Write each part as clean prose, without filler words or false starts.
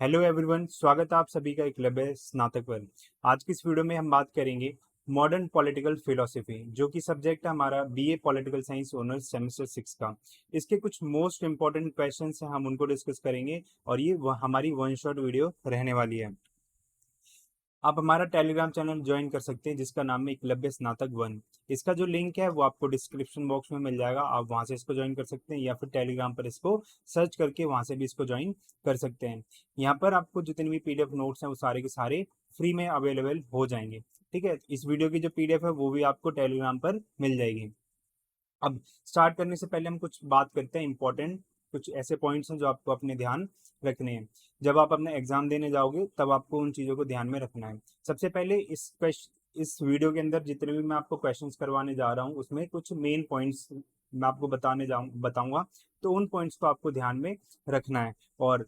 Hello everyone, स्वागत है आप सभी का एकलव्य स्नातक पर। आज की इस वीडियो में हम बात करेंगे मॉडर्न पॉलिटिकल फिलोसफी, जो कि सब्जेक्ट है हमारा BA political science honours semester 6 का। इसके कुछ मोस्ट इंपॉर्टेंट क्वेश्चंस हैं, हम उनको डिस्कस करेंगे और ये हमारी वन शॉट वीडियो रहने वाली है। आप हमारा टेलीग्राम चैनल ज्वाइन कर सकते हैं जिसका नाम है एकलव्य स्नातक 1। इसका जो लिंक है वो आपको डिस्क्रिप्शन बॉक्स में मिल जाएगा, आप वहां से इसको ज्वाइन कर सकते हैं या फिर टेलीग्राम पर इसको सर्च करके वहां से भी इसको ज्वाइन कर सकते हैं। यहाँ पर आपको जितने भी पीडीएफ नोट्स हैं वो सारे के सारे फ्री में अवेलेबल हो जाएंगे। ठीक है, इस वीडियो की जो पीडीएफ है वो भी आपको टेलीग्राम पर मिल जाएगी। अब स्टार्ट करने से पहले हम कुछ बात करते हैं इंपॉर्टेंट, कुछ ऐसे पॉइंट्स हैं जो आपको अपने ध्यान रखने हैं। जब आप अपना एग्जाम देने जाओगे तब आपको उन चीज़ों को ध्यान में रखना है। सबसे पहले इस वीडियो के अंदर जितने भी मैं आपको क्वेश्चंस करवाने जा रहा हूँ उसमें कुछ मेन पॉइंट्स मैं आपको बताऊंगा। तो उन पॉइंट्स को आपको ध्यान में रखना है और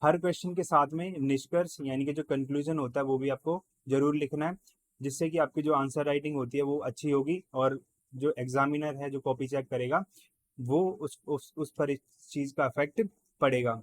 हर क्वेश्चन के साथ में निष्कर्ष यानी कि जो कंक्लूजन होता है वो भी आपको जरूर लिखना है, जिससे कि आपकी जो आंसर राइटिंग होती है वो अच्छी होगी और जो एग्जामिनर है जो कॉपी चेक करेगा वो उस पर इस चीज का इफेक्ट पड़ेगा।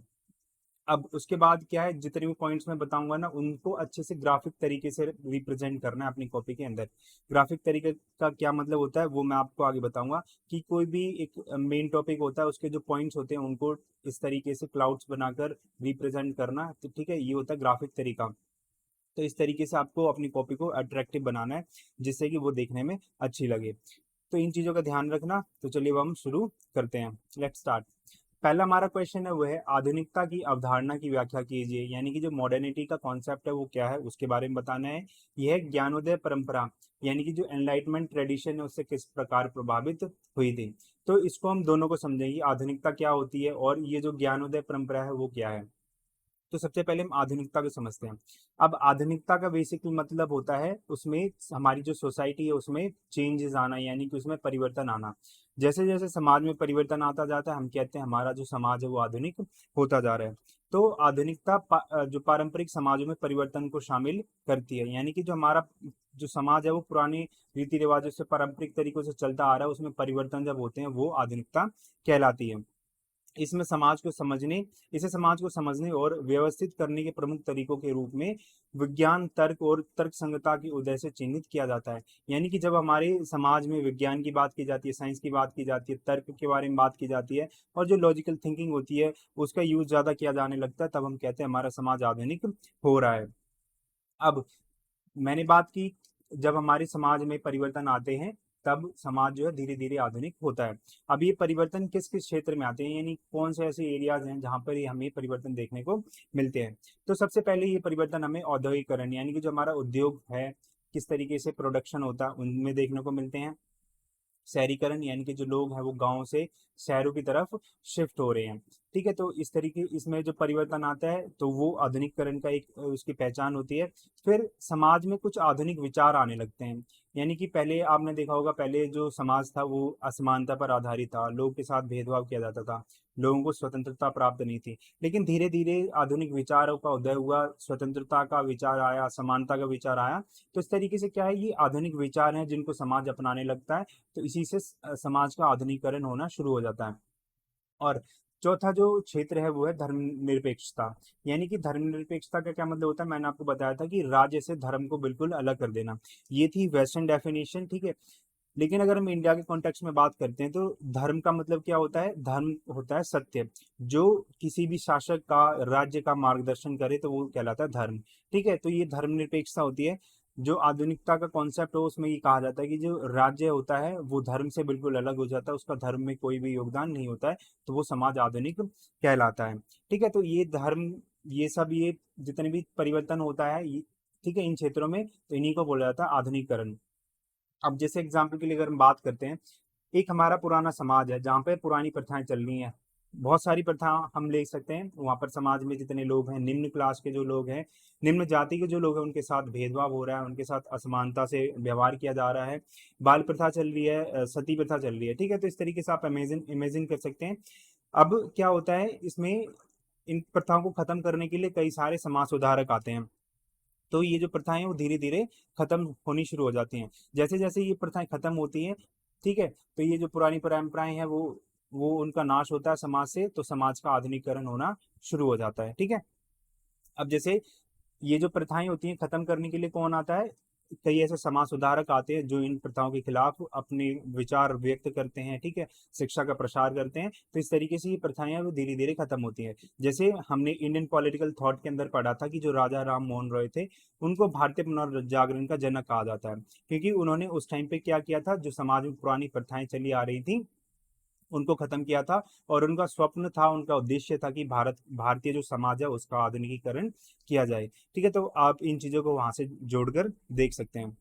अब उसके बाद क्या है, जितने भी पॉइंट्स मैं बताऊंगा ना उनको अच्छे से ग्राफिक तरीके से रिप्रेजेंट करना है अपनी कॉपी के अंदर। ग्राफिक तरीके का क्या मतलब होता है वो मैं आपको आगे बताऊंगा कि कोई भी एक मेन टॉपिक होता है उसके जो पॉइंट्स होते हैं उनको इस तरीके से क्लाउड्स बनाकर रिप्रेजेंट करना, तो ठीक है, ये होता है ग्राफिक तरीका। तो इस तरीके से आपको अपनी कॉपी को अट्रैक्टिव बनाना है जिससे कि वो देखने में अच्छी लगे। तो इन चीजों का ध्यान रखना। तो चलिए अब हम शुरू करते हैं, लेट्स स्टार्ट। पहला हमारा क्वेश्चन है वो है आधुनिकता की अवधारणा की व्याख्या कीजिए, यानी कि जो मॉडर्निटी का कॉन्सेप्ट है वो क्या है उसके बारे में बताना है। यह है ज्ञानोदय परंपरा, यानी कि जो एनलाइटमेंट ट्रेडिशन है उससे किस प्रकार प्रभावित हुई थी। तो इसको हम दोनों को समझेंगे, आधुनिकता क्या होती है और ये जो ज्ञानोदय परंपरा है वो क्या है। तो सबसे पहले हम आधुनिकता को समझते हैं। अब आधुनिकता का बेसिकली मतलब होता है उसमें हमारी जो सोसाइटी है उसमें चेंजेस आना, यानी कि उसमें परिवर्तन आना। जैसे जैसे समाज में परिवर्तन आता जाता है हम कहते हैं हमारा जो समाज है वो आधुनिक होता जा रहा है। तो आधुनिकता जो पारंपरिक समाजों में परिवर्तन को शामिल करती है, यानी कि जो हमारा जो समाज है वो पुराने रीति रिवाजों से पारंपरिक तरीकों से चलता आ रहा है, उसमें परिवर्तन जब होते हैं वो आधुनिकता कहलाती है। इसमें समाज को समझने इसे समाज को समझने और व्यवस्थित करने के प्रमुख तरीकों के रूप में विज्ञान, तर्क और तर्क संगता के उदय से चिन्हित किया जाता है। यानी कि जब हमारे समाज में विज्ञान की बात की जाती है, साइंस की बात की जाती है, तर्क के बारे में बात की जाती है और जो लॉजिकल थिंकिंग होती है उसका यूज ज्यादा किया जाने लगता है, तब हम कहते हैं हमारा समाज आधुनिक हो रहा है। अब मैंने बात की जब हमारे समाज में परिवर्तन आते हैं तब समाज जो है धीरे धीरे आधुनिक होता है। अब ये परिवर्तन किस किस क्षेत्र में आते हैं, यानी कौन से ऐसे एरियाज हैं जहां पर ये हमें परिवर्तन देखने को मिलते हैं। तो सबसे पहले ये परिवर्तन हमें औद्योगिकरण यानी कि जो हमारा उद्योग है, किस तरीके से प्रोडक्शन होता है उनमें देखने को मिलते हैं। शहरीकरण यानी कि जो लोग हैं वो गांव से शहरों की तरफ शिफ्ट हो रहे हैं। ठीक है, तो इस तरीके इसमें जो परिवर्तन आता है तो वो आधुनिकीकरण का एक उसकी पहचान होती है। फिर समाज में कुछ आधुनिक विचार आने लगते हैं, यानी कि पहले आपने देखा होगा पहले जो समाज था वो असमानता पर आधारित था, लोगों के साथ भेदभाव किया जाता था, लोगों को स्वतंत्रता प्राप्त नहीं थी। लेकिन धीरे धीरे आधुनिक विचारों का उदय हुआ, स्वतंत्रता का विचार आया, समानता का विचार आया। तो इस तरीके से क्या है, ये आधुनिक विचार हैं जिनको समाज अपनाने लगता है। तो इसी से समाज का आधुनिकीकरण होना शुरू हो जाता है। और चौथा जो क्षेत्र है वो है धर्मनिरपेक्षता, यानी कि धर्मनिरपेक्षता का क्या मतलब होता है, मैंने आपको बताया था कि राज्य से धर्म को बिल्कुल अलग कर देना। ये थी वेस्टर्न डेफिनेशन, ठीक है। लेकिन अगर हम इंडिया के कॉन्टेक्स्ट में बात करते हैं तो धर्म का मतलब क्या होता है, धर्म होता है सत्य, जो किसी भी शासक का राज्य का मार्गदर्शन करे तो वो कहलाता है धर्म। ठीक है, तो ये धर्मनिरपेक्षता होती है। जो आधुनिकता का कॉन्सेप्ट हो उसमें ये कहा जाता है कि जो राज्य होता है वो धर्म से बिल्कुल अलग हो जाता है, उसका धर्म में कोई भी योगदान नहीं होता है, तो वो समाज आधुनिक कहलाता है। ठीक है, तो ये धर्म, ये सब, ये जितने भी परिवर्तन होता है ठीक है इन क्षेत्रों में, तो इन्हीं को बोला जाता है आधुनिकीकरण। अब जैसे एग्जाम्पल के लिए अगर हम बात करते हैं, एक हमारा पुराना समाज है जहाँ पे पुरानी प्रथाएं चल रही हैं, बहुत सारी प्रथा हम ले सकते हैं। वहां पर समाज में जितने लोग हैं, निम्न क्लास के जो लोग हैं, निम्न जाति के जो लोग हैं, उनके साथ भेदभाव हो रहा है, उनके साथ असमानता से व्यवहार किया जा रहा है, बाल प्रथा चल रही है, सती प्रथा चल रही है। ठीक है, तो इस तरीके से आप इमेजिन इमेजिन कर सकते हैं। अब क्या होता है इसमें, इन प्रथाओं को खत्म करने के लिए कई सारे समाज सुधारक आते हैं। तो ये जो प्रथाएं हैं वो धीरे धीरे खत्म होनी शुरू हो जाती हैं। जैसे जैसे ये प्रथाएं खत्म होती हैं, ठीक है, तो ये जो पुरानी परंपराएं हैं वो उनका नाश होता है समाज से, तो समाज का आधुनिकीकरण होना शुरू हो जाता है। ठीक है, अब जैसे ये जो प्रथाएं होती हैं खत्म करने के लिए कौन आता है, कई ऐसे समाज सुधारक आते हैं जो इन प्रथाओं के खिलाफ अपने विचार व्यक्त करते हैं, ठीक है, शिक्षा का प्रसार करते हैं। तो इस तरीके से ये प्रथाएं वो धीरे धीरे खत्म होती हैं। जैसे हमने इंडियन पॉलिटिकल थॉट के अंदर पढ़ा था कि जो राजा राम मोहन रॉय थे उनको भारतीय पुनर्जागरण का जनक कहा जाता है, क्योंकि उन्होंने उस टाइम पे क्या किया था, जो समाज में पुरानी प्रथाएं चली आ रही थी उनको खत्म किया था। और उनका स्वप्न था, उनका उद्देश्य था कि भारतीय जो समाज है उसका आधुनिकीकरण किया जाए। ठीक है, तो आप इन चीजों को वहां से जोड़कर देख सकते हैं।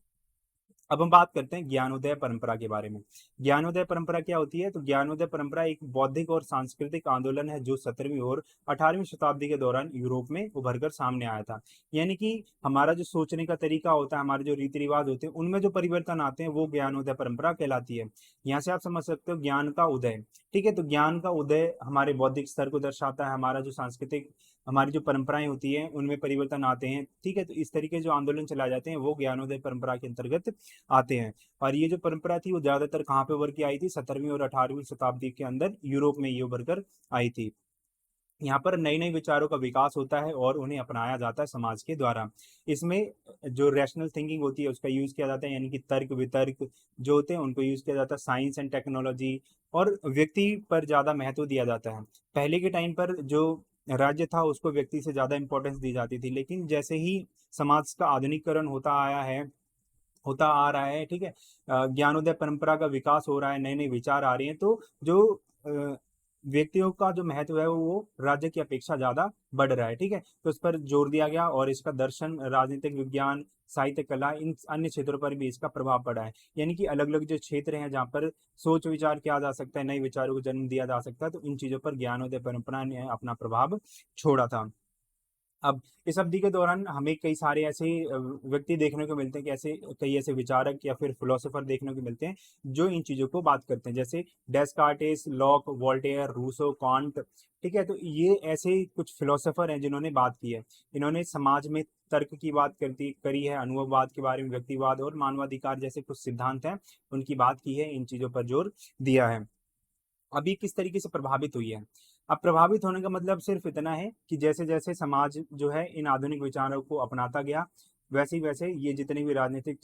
अब हम बात करते हैं ज्ञानोदय परंपरा के बारे में। ज्ञानोदय परंपरा क्या होती है, तो ज्ञानोदय परंपरा एक बौद्धिक और सांस्कृतिक आंदोलन है जो 17वीं और 18वीं शताब्दी के दौरान यूरोप में उभर कर सामने आया था। यानी कि हमारा जो सोचने का तरीका होता है, हमारे जो रीति रिवाज होते हैं, उनमें जो परिवर्तन आते हैं वो ज्ञानोदय परंपरा कहलाती है। यहाँ से आप समझ सकते हो ज्ञान का उदय। ठीक है, तो ज्ञान का उदय हमारे बौद्धिक स्तर को दर्शाता है, हमारा जो सांस्कृतिक, हमारी जो परंपराएं होती हैं उनमें परिवर्तन आते हैं। ठीक है, तो इस तरीके जो आंदोलन चलाए जाते हैं वो ज्ञानोदय परंपरा के अंतर्गत आते हैं। और ये जो परंपरा थी वो ज्यादातर कहाँ पे उभर के आई थी, 17वीं और 18वीं शताब्दी के अंदर यूरोप में ये उभर कर आई थी। यहाँ पर नए नए विचारों का विकास होता है और उन्हें अपनाया जाता है समाज के द्वारा। इसमें जो रैशनल थिंकिंग होती है उसका यूज किया जाता है, यानी कि तर्क वितर्क जो होते हैं उनको यूज किया जाता है, साइंस एंड टेक्नोलॉजी, और व्यक्ति पर ज्यादा महत्व दिया जाता है। पहले के टाइम पर जो राज्य था उसको व्यक्ति से ज्यादा इंपॉर्टेंस दी जाती थी, लेकिन जैसे ही समाज का आधुनिकीकरण होता आ रहा है, ठीक है, ज्ञानोदय परंपरा का विकास हो रहा है, नए नए विचार आ रहे हैं, तो जो अ, व्यक्तियों का जो महत्व है वो राज्य की अपेक्षा ज्यादा बढ़ रहा है। ठीक है, तो इस पर जोर दिया गया और इसका दर्शन, राजनीतिक विज्ञान, साहित्य, कला, इन अन्य क्षेत्रों पर भी इसका प्रभाव पड़ा है। यानी कि अलग अलग जो क्षेत्र हैं जहाँ पर सोच विचार किया जा सकता है, नए विचारों को जन्म दिया जा सकता है, तो इन चीजों पर ज्ञानोदय परंपरा ने अपना प्रभाव छोड़ा था। अब इस अवधि के दौरान हमें कई सारे ऐसे व्यक्ति देखने को मिलते हैं कि ऐसे कई ऐसे विचारक या फिर फिलोसोफर देखने को मिलते हैं जो इन चीजों को बात करते हैं, जैसे डेस्कार्टेस, लॉक, वोल्टेयर, रूसो, कांट। ठीक है, तो ये ऐसे कुछ फिलोसोफर हैं जिन्होंने बात की है। इन्होंने समाज में तर्क की बात करी है, अनुभववाद के बारे में, व्यक्तिवाद और मानवाधिकार जैसे कुछ सिद्धांत हैं उनकी बात की है, इन चीजों पर जोर दिया है। अभी किस तरीके से प्रभावित हुई है, अब प्रभावित होने का मतलब सिर्फ इतना है कि जैसे जैसे समाज जो है इन आधुनिक विचारों को अपनाता गया, वैसे ही वैसे ये जितने भी राजनीतिक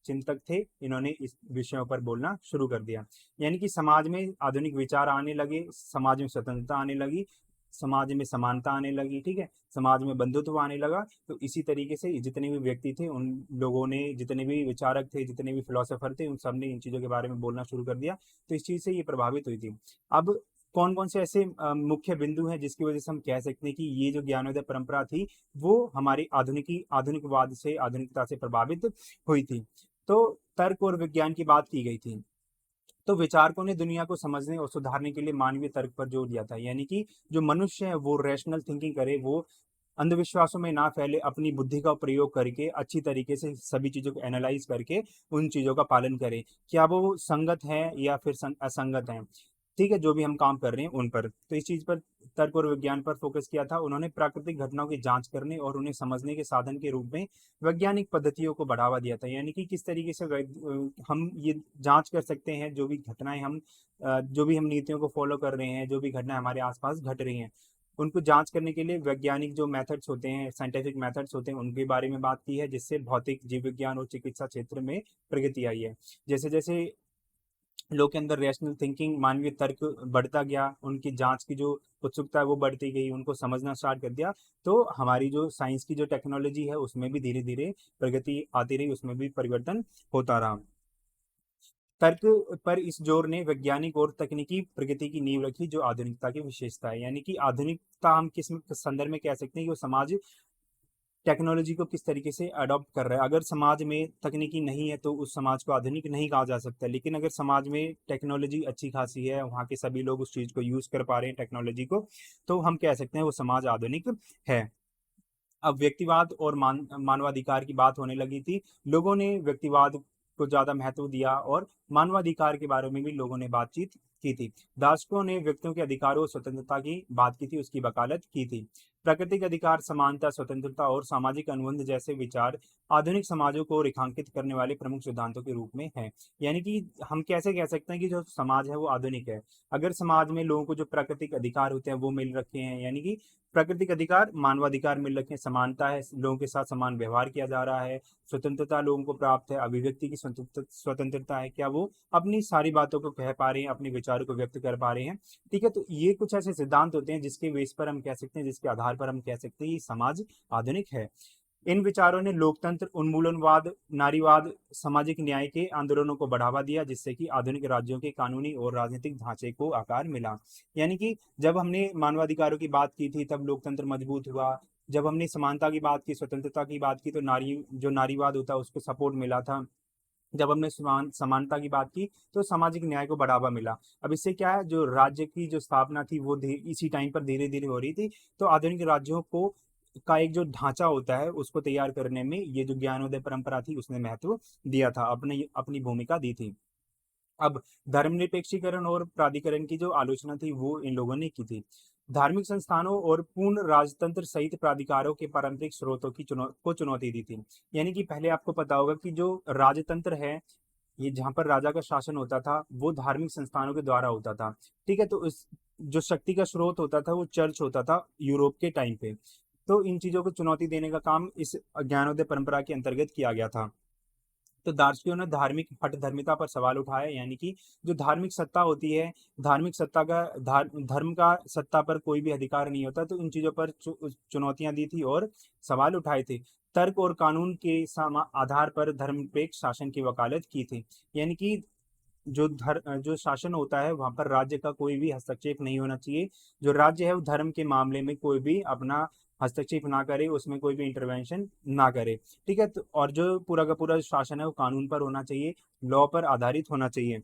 चिंतक थे इन्होंने इस विषयों पर बोलना शुरू कर दिया। यानी कि समाज में आधुनिक विचार आने लगे, समाज में स्वतंत्रता आने लगी, समाज में समानता आने लगी। ठीक है, समाज में बंधुत्व आने लगा। तो इसी तरीके से जितने भी व्यक्ति थे उन लोगों ने, जितने भी विचारक थे, जितने भी फिलोसोफर थे, उन सब ने इन चीजों के बारे में बोलना शुरू कर दिया। तो इस चीज से ये प्रभावित हुई थी। अब कौन कौन से ऐसे मुख्य बिंदु हैं जिसकी वजह से हम कह सकते हैं कि ये जो ज्ञानोदय परंपरा थी वो हमारी आधुनिकवाद से, आधुनिकता से प्रभावित हुई थी। तो तर्क और विज्ञान की बात की गई थी। तो विचारकों ने दुनिया को समझने और सुधारने के लिए मानवीय तर्क पर जोर दिया था। यानी कि जो मनुष्य है वो रैशनल थिंकिंग करे, वो अंधविश्वासों में ना फैले, अपनी बुद्धि का प्रयोग करके अच्छी तरीके से सभी चीजों को एनालाइज करके उन चीजों का पालन करे, क्या वो संगत है या फिर असंगत है। ठीक है, जो भी हम काम कर रहे हैं उन पर, तो इस चीज पर तर्क और विज्ञान पर फोकस किया था। उन्होंने प्राकृतिक घटनाओं की जांच करने और उन्हें समझने के साधन के रूप में वैज्ञानिक पद्धतियों को बढ़ावा दिया था। यानी कि किस तरीके से हम ये जांच कर सकते हैं, जो भी घटनाएं हम जो भी हम नीतियों को फॉलो कर रहे हैं, जो भी घटनाएं हमारे आसपास घट रही हैं, उनको जांच करने के लिए वैज्ञानिक जो मेथड्स होते हैं, साइंटिफिक मेथड्स होते हैं, उनके बारे में बात की है, जिससे भौतिक, जीव विज्ञान और चिकित्सा क्षेत्र में प्रगति आई है। जैसे जैसे लोग के अंदर रैशनल थिंकिंग, मानवीय तर्क बढ़ता गया, उनकी जांच की जो उत्सुकता है वो बढ़ती गई, उनको समझना स्टार्ट कर दिया, तो हमारी जो साइंस की जो टेक्नोलॉजी है उसमें भी धीरे धीरे प्रगति आती रही, उसमें भी परिवर्तन होता रहा। तर्क पर इस जोर ने वैज्ञानिक और तकनीकी प्रगति की नींव रखी जो आधुनिकता की विशेषता है। यानी कि आधुनिकता हम किस संदर्भ में कह सकते हैं कि वो समाज टेक्नोलॉजी को किस तरीके से अडॉप्ट कर रहा है। अगर समाज में तकनीकी नहीं है तो उस समाज को आधुनिक नहीं कहा जा सकता, लेकिन अगर समाज में टेक्नोलॉजी अच्छी खासी है, वहाँ के सभी लोग उस चीज को यूज कर पा रहे हैं टेक्नोलॉजी को, तो हम कह सकते हैं वो समाज आधुनिक है। अब व्यक्तिवाद और मानवाधिकार की बात होने लगी थी। लोगों ने व्यक्तिवाद को ज्यादा महत्व दिया और मानवाधिकार के बारे में भी लोगों ने बातचीत की थी। दार्शनिकों ने व्यक्तियों के अधिकारों और स्वतंत्रता की बात की थी, उसकी वकालत की थी। प्राकृतिक अधिकार, समानता, स्वतंत्रता और सामाजिक अनुबंध जैसे विचार आधुनिक समाजों को रेखांकित करने वाले प्रमुख सिद्धांतों के रूप में हैं। यानी कि हम कैसे कह सकते हैं कि जो समाज है वो आधुनिक है, अगर समाज में लोगों को जो प्राकृतिक अधिकार होते हैं वो मिल रखे हैं, यानी कि प्राकृतिक अधिकार, मानवाधिकार मिल रखे हैं, समानता है, लोगों के साथ समान व्यवहार किया जा रहा है, स्वतंत्रता लोगों को प्राप्त है, अभिव्यक्ति की स्वतंत्रता है, क्या वो अपनी सारी बातों को कह पा रहे हैं, अपने विचारों को व्यक्त कर पा रहे हैं। ठीक है, तो ये कुछ ऐसे सिद्धांत होते हैं जिसके बेस पर हम कह सकते हैं, जिसके आधार पर हम कह सकते हैं ये समाज आधुनिक है। इन विचारों ने लोकतंत्र, उन्मूलनवाद, नारीवाद, सामाजिक न्याय के आंदोलनों को बढ़ावा दिया, जिससे कि आधुनिक राज्यों के कानूनी और राजनीतिक ढांचे को आकार मिला। यानी कि जब हमने मानवाधिकारों की बात की थी तब लोकतंत्र मजबूत हुआ, जब हमने समानता की बात की, स्वतंत्रता की बात की, तो नारीवाद होता है उसको सपोर्ट मिला था। जब हमने समानता की बात की तो सामाजिक न्याय को बढ़ावा मिला। अब इससे क्या है, जो राज्य की जो स्थापना थी वो इसी टाइम पर धीरे धीरे हो रही थी। तो आधुनिक राज्यों को का एक जो ढांचा होता है उसको तैयार करने में ये जो ज्ञानोदय परंपरा थी उसने महत्व दिया था, अपनी अपनी भूमिका दी थी। अब धर्मनिरपेक्षीकरण और प्राधिकरण की जो आलोचना थी वो इन लोगों ने की थी। धार्मिक संस्थानों और पूर्ण राजतंत्र सहित प्राधिकारों के पारंपरिक स्रोतों की चुनौती दी थी। यानी कि पहले आपको पता होगा कि जो राजतंत्र है, ये जहाँ पर राजा का शासन होता था वो धार्मिक संस्थानों के द्वारा होता था। ठीक है, तो इस जो शक्ति का स्रोत होता था वो चर्च होता था यूरोप के टाइम पे। तो इन चीजों को चुनौती देने का काम इस ज्ञानोदय परंपरा के अंतर्गत किया गया था। तो दार्शनिकों ने धार्मिक हठधर्मिता पर सवाल उठाया, यानी कि जो धार्मिक सत्ता होती है, धार्मिक सत्ता का धर्म का सत्ता पर कोई भी अधिकार नहीं होता, तो इन चीजों पर चुनौतियां दी थी और सवाल उठाए थे। तर्क और कानून के आधार पर धर्मनिरपेक्ष शासन की वकालत की थी। यानी कि जो शासन होता है वहां पर राज्य का कोई भी हस्तक्षेप नहीं होना चाहिए। जो राज्य है वो धर्म के मामले में कोई भी अपना हस्तक्षेप ना करे, उसमें कोई भी इंटरवेंशन ना करे। ठीक है, तो और जो पूरा का पूरा शासन है वो कानून पर होना चाहिए, लॉ पर आधारित होना चाहिए।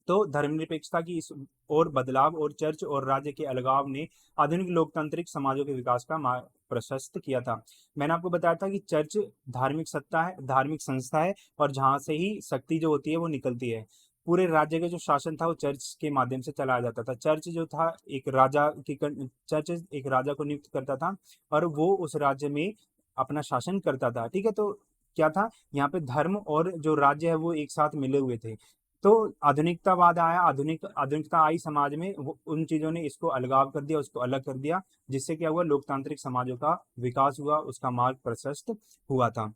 तो धर्मनिरपेक्षता की इस और बदलाव और चर्च और राज्य के अलगाव ने आधुनिक लोकतांत्रिक समाजों के विकास का मार्ग प्रशस्त किया था। मैंने आपको बताया था कि चर्च धार्मिक सत्ता है, धार्मिक संस्था है, और जहां से ही शक्ति जो होती है वो निकलती है। पूरे राज्य का जो शासन था वो चर्च के माध्यम से चलाया जाता था। चर्च जो था चर्च एक राजा को नियुक्त करता था और वो उस राज्य में अपना शासन करता था। ठीक है, तो क्या था, यहाँ पे धर्म और जो राज्य है वो एक साथ मिले हुए थे। तो आधुनिकतावाद आया, आधुनिकता आई समाज में, वो उन चीजों ने इसको अलगाव कर दिया, उसको अलग कर दिया, जिससे क्या हुआ, लोकतांत्रिक समाजों का विकास हुआ, उसका मार्ग प्रशस्त हुआ था।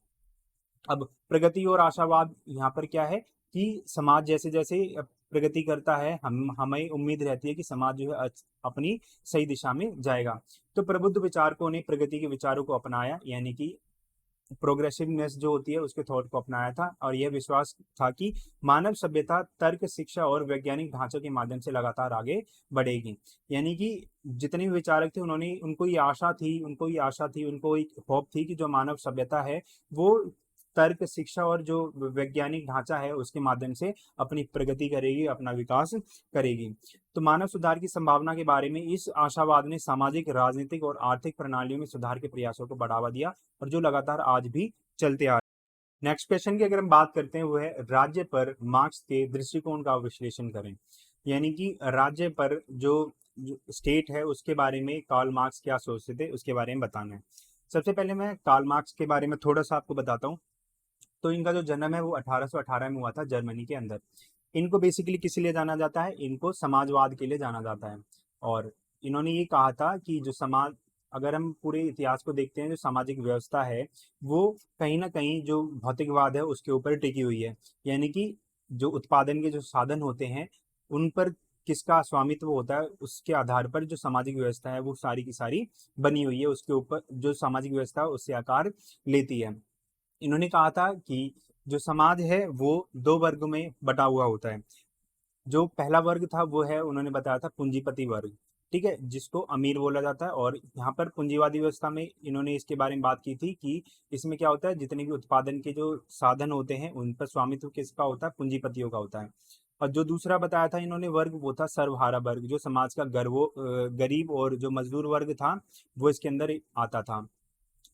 अब प्रगति और आशावाद यहाँ पर क्या है कि समाज जैसे जैसे प्रगति करता है, हम हमें उम्मीद रहती है कि समाज जो है अपनी सही दिशा में जाएगा। तो प्रबुद्ध विचारकों ने प्रगति के विचारों को अपनाया, यानी कि प्रोग्रेसिवनेस जो होती है उसके थॉट को अपनाया था, और यह विश्वास था कि मानव सभ्यता तर्क, शिक्षा और वैज्ञानिक ढांचों के माध्यम से लगातार आगे बढ़ेगी। यानी कि जितने भी विचारक थे उनको एक होप थी कि जो मानव सभ्यता है वो तर्क, शिक्षा और जो वैज्ञानिक ढांचा है उसके माध्यम से अपनी प्रगति करेगी, अपना विकास करेगी। तो मानव सुधार की संभावना के बारे में इस आशावाद ने सामाजिक, राजनीतिक और आर्थिक प्रणालियों में सुधार के प्रयासों को बढ़ावा दिया, और जो लगातार आज भी चलते आ रहे। नेक्स्ट क्वेश्चन की अगर हम बात करते हैं वो है राज्य पर मार्क्स के दृष्टिकोण का विश्लेषण करें। यानी कि राज्य पर जो स्टेट है उसके बारे में कार्ल मार्क्स क्या सोचते थे उसके बारे में बताना है। सबसे पहले मैं कार्ल मार्क्स के बारे में थोड़ा सा आपको बताता हूँ। तो इनका जो जन्म है वो 1818 में हुआ था जर्मनी के अंदर। इनको बेसिकली किस लिए जाना जाता है, इनको समाजवाद के लिए जाना जाता है। और इन्होंने ये कहा था कि जो समाज, अगर हम पूरे इतिहास को देखते हैं, जो सामाजिक व्यवस्था है वो कहीं ना कहीं जो भौतिकवाद है उसके ऊपर टिकी हुई है। यानी कि जो उत्पादन के जो साधन होते हैं उन पर किसका स्वामित्व होता है उसके आधार पर जो सामाजिक व्यवस्था है वो सारी की सारी बनी हुई है, उसके ऊपर जो सामाजिक व्यवस्था है उससे आकार लेती है। इन्होंने कहा था कि जो समाज है वो दो वर्ग में बटा हुआ होता है। जो पहला वर्ग था वो है, उन्होंने बताया था, पूंजीपति वर्ग। ठीक है, जिसको अमीर बोला जाता है। और यहाँ पर पूंजीवादी व्यवस्था में इन्होंने इसके बारे में बात की थी कि इसमें क्या होता है, जितने भी उत्पादन के जो साधन होते हैं उन पर स्वामित्व किसका होता है, पूंजीपतियों का होता है। और जो दूसरा बताया था इन्होंने वर्ग, वो था सर्वहारा वर्ग, जो समाज का गरीब और जो मजदूर वर्ग था वो इसके अंदर आता था।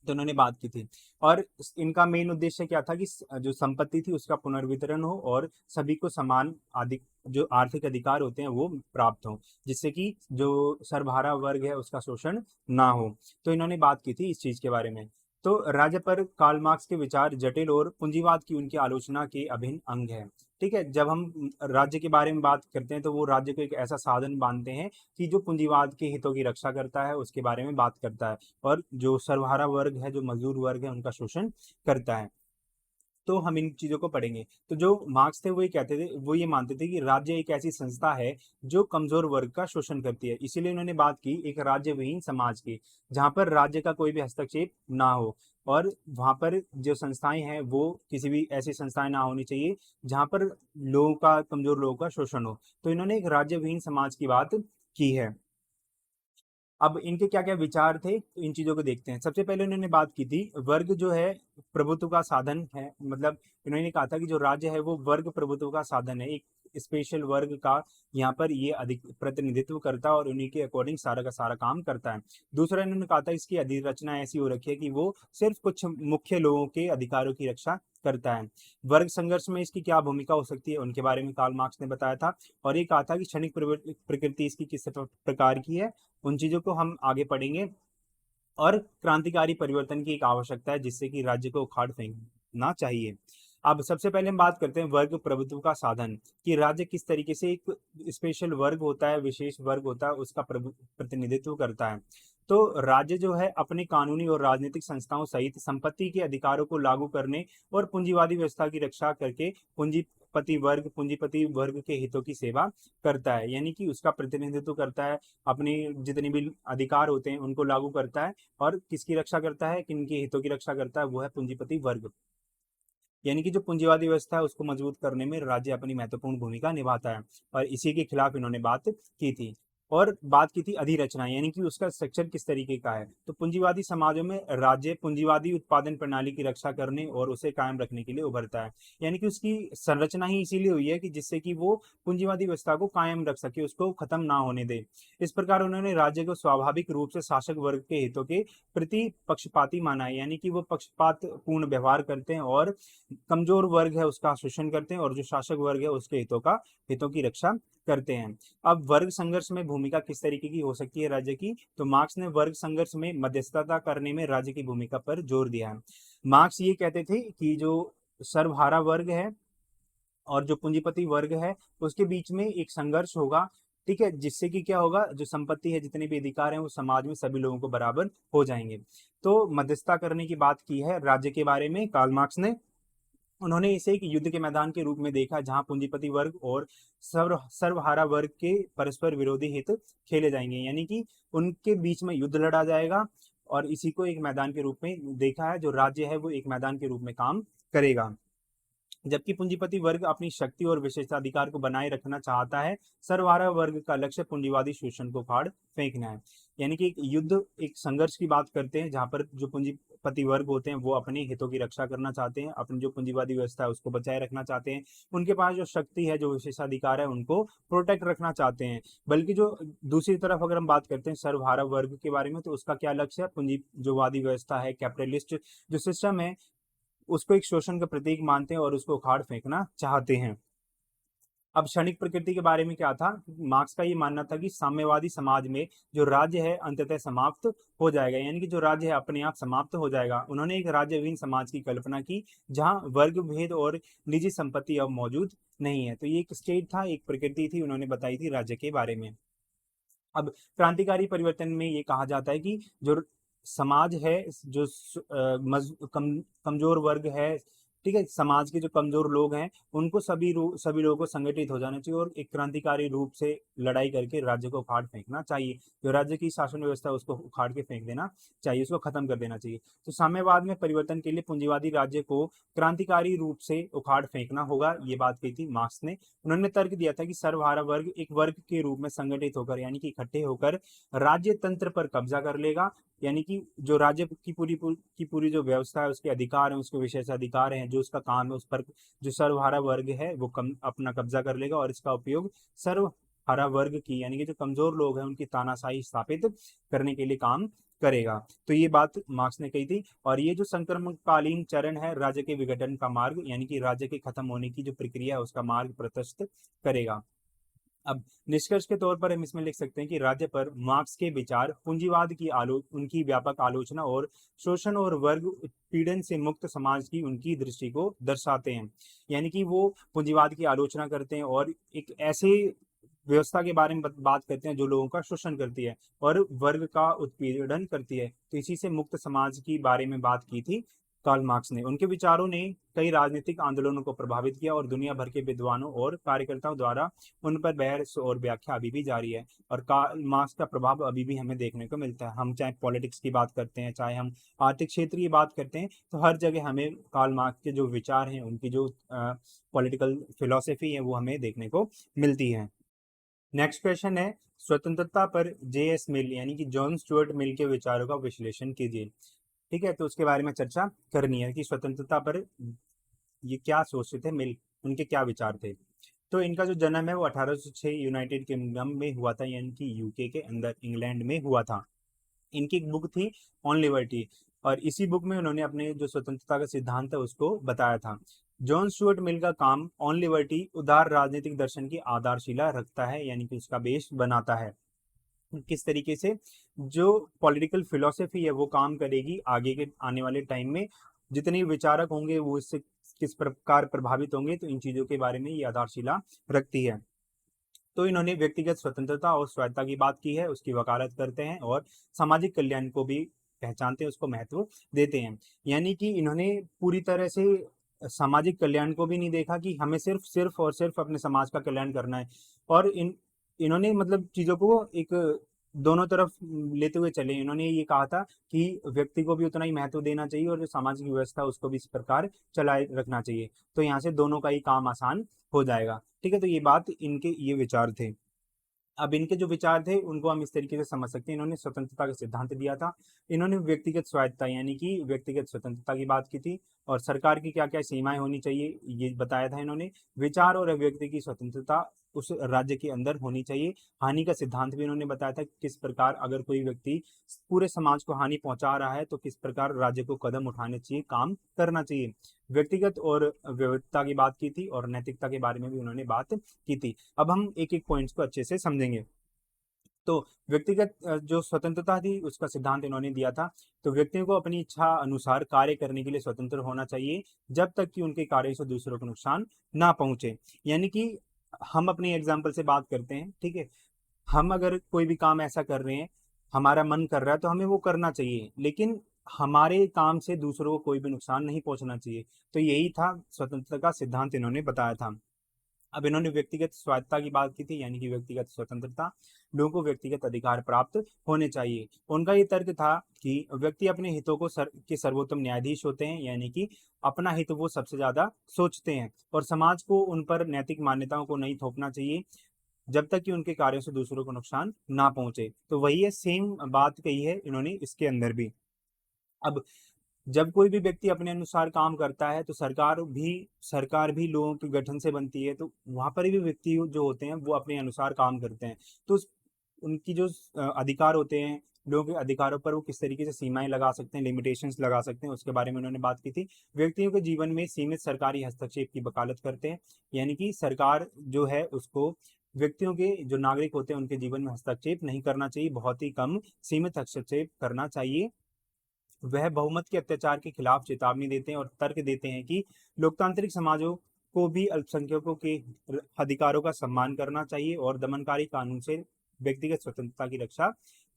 तो उन्होंने बात की थी। और इनका मेन उद्देश्य क्या था कि जो संपत्ति थी उसका पुनर्वितरण हो और सभी को समान अधिक जो आर्थिक अधिकार होते हैं वो प्राप्त हो, जिससे कि जो सर्वहारा वर्ग है उसका शोषण ना हो। तो इन्होंने बात की थी इस चीज के बारे में। तो राज्य पर कार्ल मार्क्स के विचार जटिल और पूंजीवाद की उनकी आलोचना के अभिन्न अंग है। ठीक है, जब हम राज्य के बारे में बात करते हैं तो वो राज्य को एक ऐसा साधन मानते हैं कि जो पूंजीवाद के हितों की रक्षा करता है, उसके बारे में बात करता है, और जो सर्वहारा वर्ग है, जो मजदूर वर्ग है, उनका शोषण करता है। तो हम इन चीजों को पढ़ेंगे। तो जो मार्क्स थे वो ये कहते थे, वो ये मानते थे कि राज्य एक ऐसी संस्था है जो कमजोर वर्ग का शोषण करती है। इसीलिए उन्होंने बात की एक राज्य विहीन समाज की, जहां पर राज्य का कोई भी हस्तक्षेप ना हो, और वहां पर जो संस्थाएं हैं वो किसी भी ऐसी संस्थाएं ना होनी चाहिए जहां पर लोगों का, कमजोर लोगों का शोषण हो। तो इन्होंने एक राज्य विहीन समाज की बात की है। अब इनके क्या क्या विचार थे, तो इन चीजों को देखते हैं। सबसे पहले उन्होंने बात की थी वर्ग जो है प्रभुत्व का साधन है। मतलब इन्होंने कहा था कि जो राज्य है वो वर्ग प्रभुत्व का साधन है, एक स्पेशल वर्ग का यहाँ पर ये अधिक प्रतिनिधित्व करता है और उन्हीं के अकॉर्डिंग सारा का सारा काम करता है। दूसरा इन्होंने कहा था इसकी अधिरचना ऐसी हो रखी है कि वो सिर्फ कुछ मुख्य लोगों के अधिकारों की रक्षा करता है। वर्ग संघर्ष में इसकी क्या भूमिका हो सकती है उनके बारे में कार्ल मार्क्स ने बताया था। और ये कहा था कि क्षणिक प्रकृति इसकी किस प्रकार की है, उन चीजों को हम आगे पढ़ेंगे। और क्रांतिकारी परिवर्तन की एक आवश्यकता है जिससे कि राज्य को उखाड़ फेंकना चाहिए। अब सबसे पहले हम बात करते हैं वर्ग प्रभुत्व का साधन, कि राज्य किस तरीके से एक स्पेशल वर्ग होता है, विशेष वर्ग होता है, उसका प्रतिनिधित्व करता है। तो राज्य जो है अपने कानूनी और राजनीतिक संस्थाओं सहित संपत्ति के अधिकारों को लागू करने और पूंजीवादी व्यवस्था की रक्षा करके पूंजीपति वर्ग के हितों की सेवा करता है, यानी कि उसका प्रतिनिधित्व करता है, अपने जितने भी अधिकार होते हैं उनको लागू करता है। और किसकी रक्षा करता है, किनके हितों की रक्षा करता है, वो है पूंजीपति वर्ग। यानी कि जो पूंजीवादी व्यवस्था है उसको मजबूत करने में राज्य अपनी महत्वपूर्ण भूमिका निभाता है, और इसी के खिलाफ इन्होंने बात की थी। और बात की थी अधिरचना, यानी कि उसका स्ट्रक्चर किस तरीके का है। तो पूंजीवादी समाजों में राज्य पूंजीवादी उत्पादन प्रणाली की रक्षा करने और उसे कायम रखने के लिए उभरता है। यानी कि उसकी संरचना ही इसीलिए हुई है कि जिससे कि वो पूंजीवादी व्यवस्था को कायम रख सके, उसको खत्म ना होने दे। इस प्रकार उन्होंने राज्य को स्वाभाविक रूप से शासक वर्ग के हितों के प्रति पक्षपाती माना है, यानी कि वो पक्षपात पूर्ण व्यवहार करते हैं और कमजोर वर्ग है उसका शोषण करते हैं, और जो शासक वर्ग है उसके हितों की रक्षा करते हैं। अब वर्ग संघर्ष में भूमिका किस तरीके की हो सकती है राज्य की, तो मार्क्स ने वर्ग संघर्ष में मध्यस्थता करने में राज्य की भूमिका पर जोर दिया है। मार्क्स ये कहते थे कि जो सर्वहारा वर्ग है और जो पूंजीपति वर्ग है उसके बीच में एक संघर्ष होगा। ठीक है, जिससे कि क्या होगा, जो संपत्ति है, जितने भी अधिकार हैं, वो समाज में सभी लोगों को बराबर हो जाएंगे। तो मध्यस्थता करने की बात की है राज्य के बारे में कार्ल मार्क्स ने। उन्होंने इसे एक युद्ध के मैदान के रूप में देखा जहां पूंजीपति वर्ग और सर्वहारा वर्ग के परस्पर विरोधी हित खेले जाएंगे, यानी कि उनके बीच में युद्ध लड़ा जाएगा। और इसी को एक मैदान के रूप में देखा है, जो राज्य है वो एक मैदान के रूप में काम करेगा। जबकि पूंजीपति वर्ग अपनी शक्ति और विशेषाधिकार को बनाए रखना चाहता है, सर्वहारा वर्ग का लक्ष्य पूंजीवादी शोषण को फाड़ फेंकना है। यानी कि एक युद्ध, एक संघर्ष की बात करते हैं जहां पर जो पूंजीपति वर्ग होते हैं वो अपने हितों की रक्षा करना चाहते हैं, अपनी जो पूंजीवादी व्यवस्था है उसको बचाए रखना चाहते हैं, उनके पास जो शक्ति है, जो विशेषाधिकार है, उनको प्रोटेक्ट रखना चाहते हैं। बल्कि जो दूसरी तरफ अगर हम बात करते हैं सर्वहारा वर्ग के बारे में, तो उसका क्या लक्ष्य है, पूंजी जो वादी व्यवस्था है, कैपिटलिस्ट जो सिस्टम है, उसको एक शोषण का प्रतीक मानते हैं और उसको उखाड़ फेंकना चाहते हैं। अब क्षणिक प्रकृति के बारे में क्या था, मार्क्स का ये मानना था कि साम्यवादी समाज में जो राज्य है अंततः समाप्त हो जाएगा, यानी कि जो राज्य है अपने आप समाप्त हो जाएगा। उन्होंने एक राज्यविहीन समाज की कल्पना की जहां वर्ग भेद और निजी संपत्ति अब मौजूद नहीं है। तो ये एक स्टेट था, एक प्रकृति थी, उन्होंने बताई थी राज्य के बारे में। अब क्रांतिकारी परिवर्तन में ये कहा जाता है कि जो समाज है, जो कमजोर वर्ग है, ठीक है, समाज के जो कमजोर लोग हैं उनको सभी लोगों को संगठित हो जाना चाहिए और एक क्रांतिकारी रूप से लड़ाई करके राज्य को उखाड़ फेंकना चाहिए। जो राज्य की शासन व्यवस्था है उसको उखाड़ के फेंक देना चाहिए, उसको खत्म कर देना चाहिए। तो साम्यवाद में परिवर्तन के लिए पूंजीवादी राज्य को क्रांतिकारी रूप से उखाड़ फेंकना होगा, ये बात कही थी मार्क्स ने। उन्होंने तर्क दिया था कि सर्वहारा वर्ग एक वर्ग के रूप में संगठित होकर, यानी कि इकट्ठे होकर राज्य तंत्र पर कब्जा कर लेगा। यानी कि जो राज्य की पूरी जो व्यवस्था है, उसके अधिकार हैं, उसके विशेष अधिकार हैं, जो उसका काम है, उस पर जो सर्वहारा वर्ग है वो अपना कब्जा कर लेगा और इसका उपयोग सर्वहारा वर्ग की, यानी कि जो कमजोर लोग हैं, उनकी तानाशाही स्थापित करने के लिए काम करेगा। तो ये बात मार्क्स ने कही थी। और ये जो संक्रमणकालीन चरण है राज्य के विघटन का मार्ग, यानी कि राज्य के खत्म होने की जो प्रक्रिया है उसका मार्ग प्रशस्त करेगा। अब निष्कर्ष के तौर पर हम इसमें लिख सकते हैं कि राज्य पर मार्क्स के विचार पूंजीवाद की उनकी व्यापक आलोचना और शोषण और वर्ग उत्पीड़न से मुक्त समाज की उनकी दृष्टि को दर्शाते हैं। यानी कि वो पूंजीवाद की आलोचना करते हैं और एक ऐसे व्यवस्था के बारे में बात करते हैं जो लोगों का शोषण करती है और वर्ग का उत्पीड़न करती है। तो इसी से मुक्त समाज की बारे में बात की थी कार्ल मार्क्स ने। उनके विचारों ने कई राजनीतिक आंदोलनों को प्रभावित किया और दुनिया भर के विद्वानों और कार्यकर्ताओं द्वारा उन पर बहस और व्याख्या अभी भी जारी है। और कार्ल मार्क्स का प्रभाव अभी भी हमें देखने को मिलता है। हम चाहे पॉलिटिक्स की बात करते हैं, चाहे हम आर्थिक क्षेत्र की बात करते हैं, तो हर जगह हमें कार्ल मार्क्स के जो विचार हैं, उनकी जो पॉलिटिकल फिलोसफी है वो हमें देखने को मिलती है। नेक्स्ट क्वेश्चन है, स्वतंत्रता पर जे.एस. मिल यानी कि जॉन स्टुअर्ट मिल के विचारों का विश्लेषण कीजिए। ठीक है, तो उसके बारे में चर्चा करनी है कि स्वतंत्रता पर ये क्या सोचते थे मिल, उनके क्या विचार थे। तो इनका जो जन्म है वो 1806 यूनाइटेड किंगडम में हुआ था, यानी कि यूके के अंदर इंग्लैंड में हुआ था। इनकी एक बुक थी ऑन लिबर्टी, और इसी बुक में उन्होंने अपने जो स्वतंत्रता का सिद्धांत है उसको बताया था। जॉन स्टुअर्ट मिल का काम ऑन लिबर्टी उदार राजनीतिक दर्शन की आधारशिला रखता है, यानी कि उसका बेस बनाता है। किस तरीके से जो पॉलिटिकल फिलोसफी है वो काम करेगी आगे के आने वाले टाइम में, जितने विचारक होंगे वो इससे किस प्रकार प्रभावित होंगे, तो इन चीजों के बारे में ये आधारशिला रखती है। तो इन्होंने व्यक्तिगत स्वतंत्रता और स्वायत्ता की बात की है, उसकी वकालत करते हैं और सामाजिक कल्याण को भी पहचानते हैं, उसको महत्व देते हैं। यानी कि इन्होंने पूरी तरह से सामाजिक कल्याण को भी नहीं देखा कि हमें सिर्फ सिर्फ और सिर्फ अपने समाज का कल्याण करना है, और इन्होंने मतलब चीजों को एक दोनों तरफ लेते हुए चले। इन्होंने ये कहा था कि व्यक्ति को भी उतना ही महत्व देना चाहिए और जो सामाजिक व्यवस्था उसको भी इस प्रकार चलाए रखना चाहिए। तो यहाँ से दोनों का ही काम आसान हो जाएगा। ठीक है, तो ये बात इनके ये विचार थे। अब इनके जो विचार थे उनको हम इस तरीके से समझ सकते हैं। इन्होंने स्वतंत्रता का सिद्धांत दिया था, इन्होंने व्यक्तिगत स्वायत्ता यानी कि व्यक्तिगत स्वतंत्रता की बात की थी, और सरकार की क्या क्या सीमाएं होनी चाहिए ये बताया था इन्होंने। विचार और अभिव्यक्ति की स्वतंत्रता उस राज्य के अंदर होनी चाहिए। हानि का सिद्धांत भी इन्होंने बताया था, किस प्रकार अगर कोई व्यक्ति पूरे समाज को हानि पहुंचा रहा है तो किस प्रकार राज्य को कदम उठाने चाहिए, काम करना चाहिए। व्यक्तिगत और विविधता की बात की थी, और नैतिकता के बारे में भी उन्होंने बात की थी। अब हम एक एक पॉइंट्स को अच्छे से समझेंगे। तो व्यक्तिगत जो स्वतंत्रता थी उसका सिद्धांत इन्होंने दिया था। तो व्यक्तियों को अपनी इच्छा अनुसार कार्य करने के लिए स्वतंत्र होना चाहिए, जब तक कि उनके कार्य से दूसरों को नुकसान ना पहुंचे। यानी कि हम अपनी एग्जाम्पल से बात करते हैं, ठीक है, हम अगर कोई भी काम ऐसा कर रहे हैं, हमारा मन कर रहा है तो हमें वो करना चाहिए, लेकिन हमारे काम से दूसरों को कोई भी नुकसान नहीं पहुंचना चाहिए। तो यही था स्वतंत्रता का सिद्धांत इन्होंने बताया था। अब इन्होंने व्यक्तिगत स्वायत्ता की बात की थी, यानी कि व्यक्तिगत स्वतंत्रता, लोगों को व्यक्तिगत अधिकार प्राप्त होने चाहिए। उनका ये तर्क था कि व्यक्ति अपने हितों को के सर्वोत्तम न्यायाधीश होते हैं, यानी कि अपना हित वो सबसे ज्यादा सोचते हैं, और समाज को उन पर नैतिक मान्यताओं को नहीं थोपना चाहिए जब तक कि उनके कार्यों से दूसरों को नुकसान ना पहुंचे। तो वही है, सेम बात कही है इन्होंने इसके अंदर भी। अब जब कोई भी व्यक्ति अपने अनुसार काम करता है तो सरकार भी लोगों के गठन से बनती है, तो वहां पर भी व्यक्ति जो होते हैं वो अपने अनुसार काम करते हैं। तो उनकी जो अधिकार होते हैं, लोगों के अधिकारों पर वो किस तरीके से सीमाएं लगा सकते हैं, लिमिटेशंस लगा सकते हैं, उसके बारे में उन्होंने बात की थी। व्यक्तियों के जीवन में सीमित सरकारी हस्तक्षेप की वकालत करते हैं, यानी कि सरकार जो है उसको व्यक्तियों के जो नागरिक होते हैं उनके जीवन में हस्तक्षेप नहीं करना चाहिए, बहुत ही कम सीमित हस्तक्षेप करना चाहिए। वह बहुमत के अत्याचार के खिलाफ चेतावनी देते हैं और तर्क देते हैं कि लोकतांत्रिक समाजों को भी अल्पसंख्यकों के अधिकारों का सम्मान करना चाहिए और दमनकारी कानून से व्यक्तिगत स्वतंत्रता की रक्षा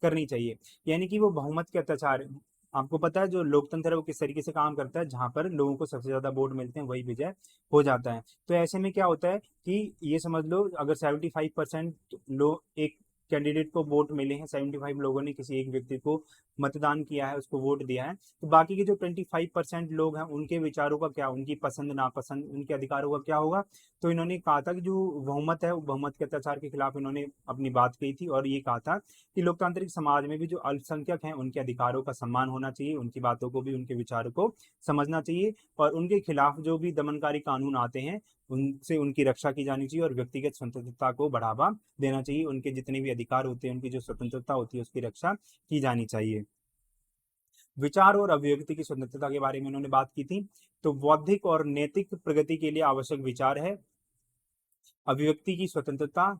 करनी चाहिए। यानी कि वो बहुमत के अत्याचार, आपको पता है जो लोकतंत्र है वो किस तरीके से काम करता है, जहां पर लोगों को सबसे ज्यादा वोट मिलते हैं वही विजय हो जाता है। तो ऐसे में क्या होता है कि ये समझ लो, अगर 75% लोग एक कैंडिडेट को वोट मिले हैं, 75 लोगों ने किसी एक व्यक्ति को मतदान किया है, उसको वोट दिया है, तो बाकी के जो 25% लोग हैं उनके विचारों का क्या, उनकी पसंद नापसंद, उनके अधिकारों का क्या होगा। तो इन्होंने कहा था कि जो बहुमत है वो बहुमत के अत्याचार के खिलाफ इन्होंने अपनी बात कही थी, और ये कहा था कि लोकतांत्रिक समाज में भी जो अल्पसंख्यक हैं उनके अधिकारों का सम्मान होना चाहिए, उनकी बातों को भी, उनके विचारों को समझना चाहिए, और उनके खिलाफ जो भी दमनकारी कानून आते हैं उनसे उनकी रक्षा की जानी चाहिए, और व्यक्तिगत स्वतंत्रता को बढ़ावा देना चाहिए। उनके जितने भी अधिकार होते हैं, उनकी जो स्वतंत्रता होती है उसकी रक्षा की जानी चाहिए। विचार और अभिव्यक्ति की स्वतंत्रता के बारे में उन्होंने बात की थी। तो बौद्धिक और नैतिक प्रगति के लिए आवश्यक विचार है, अभिव्यक्ति की स्वतंत्रता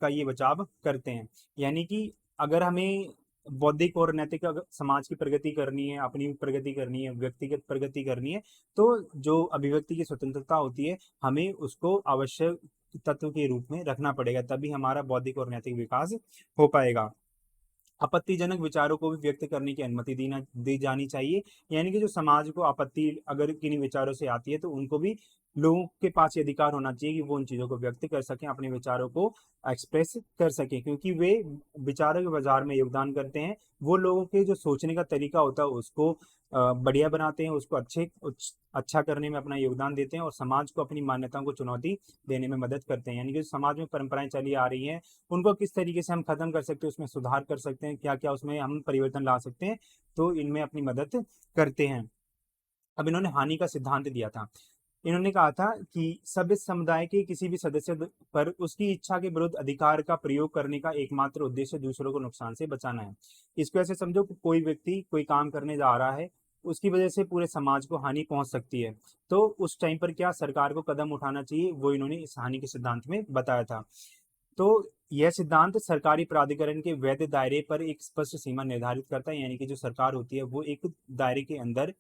का ये बचाव करते हैं। यानी कि अगर हमें बौद्धिक और नैतिक समाज की प्रगति करनी है, अपनी प्रगति करनी है, व्यक्तिगत प्रगति करनी है, तो जो अभिव्यक्ति की स्वतंत्रता होती है हमें उसको आवश्यक तत्व के रूप में रखना पड़ेगा, तभी हमारा बौद्धिक और नैतिक विकास हो पाएगा। आपत्तिजनक विचारों को भी व्यक्त करने की अनुमति दी जानी चाहिए। यानी कि जो समाज को आपत्ति अगर किन्हीं विचारों से आती है तो उनको भी लोगों के पास ये अधिकार होना चाहिए कि वो उन चीजों को व्यक्त कर सकें, अपने विचारों को एक्सप्रेस कर सकें, क्योंकि वे विचारों के बाजार में योगदान करते हैं। वो लोगों के जो सोचने का तरीका होता है उसको बढ़िया बनाते हैं, उसको अच्छा करने में अपना योगदान देते हैं और समाज को अपनी मान्यताओं को चुनौती देने में मदद करते हैं। यानी कि समाज में परंपराएं चली आ रही हैं उनको किस तरीके से हम खत्म कर सकते हैं, उसमें सुधार कर सकते हैं, क्या क्या उसमें हम परिवर्तन ला सकते हैं, तो इनमें अपनी मदद करते हैं। अब इन्होंने हानि का सिद्धांत दिया था। इन्होंने कहा था कि सभ्य समुदाय के किसी भी सदस्य पर उसकी इच्छा के विरुद्ध अधिकार का प्रयोग करने का एकमात्र उद्देश्य दूसरों को नुकसान से बचाना है। इसको ऐसे समझो कि कोई व्यक्ति कोई काम करने जा रहा है, उसकी वजह से पूरे समाज को हानि पहुंच सकती है, तो उस टाइम पर क्या सरकार को कदम उठाना चाहिए, वो इन्होंने इस हानि के सिद्धांत में बताया था। तो यह सिद्धांत सरकारी प्राधिकरण के वैध दायरे पर एक स्पष्ट सीमा निर्धारित करता है। यानी कि जो सरकार होती है वो एक दायरे के अंदर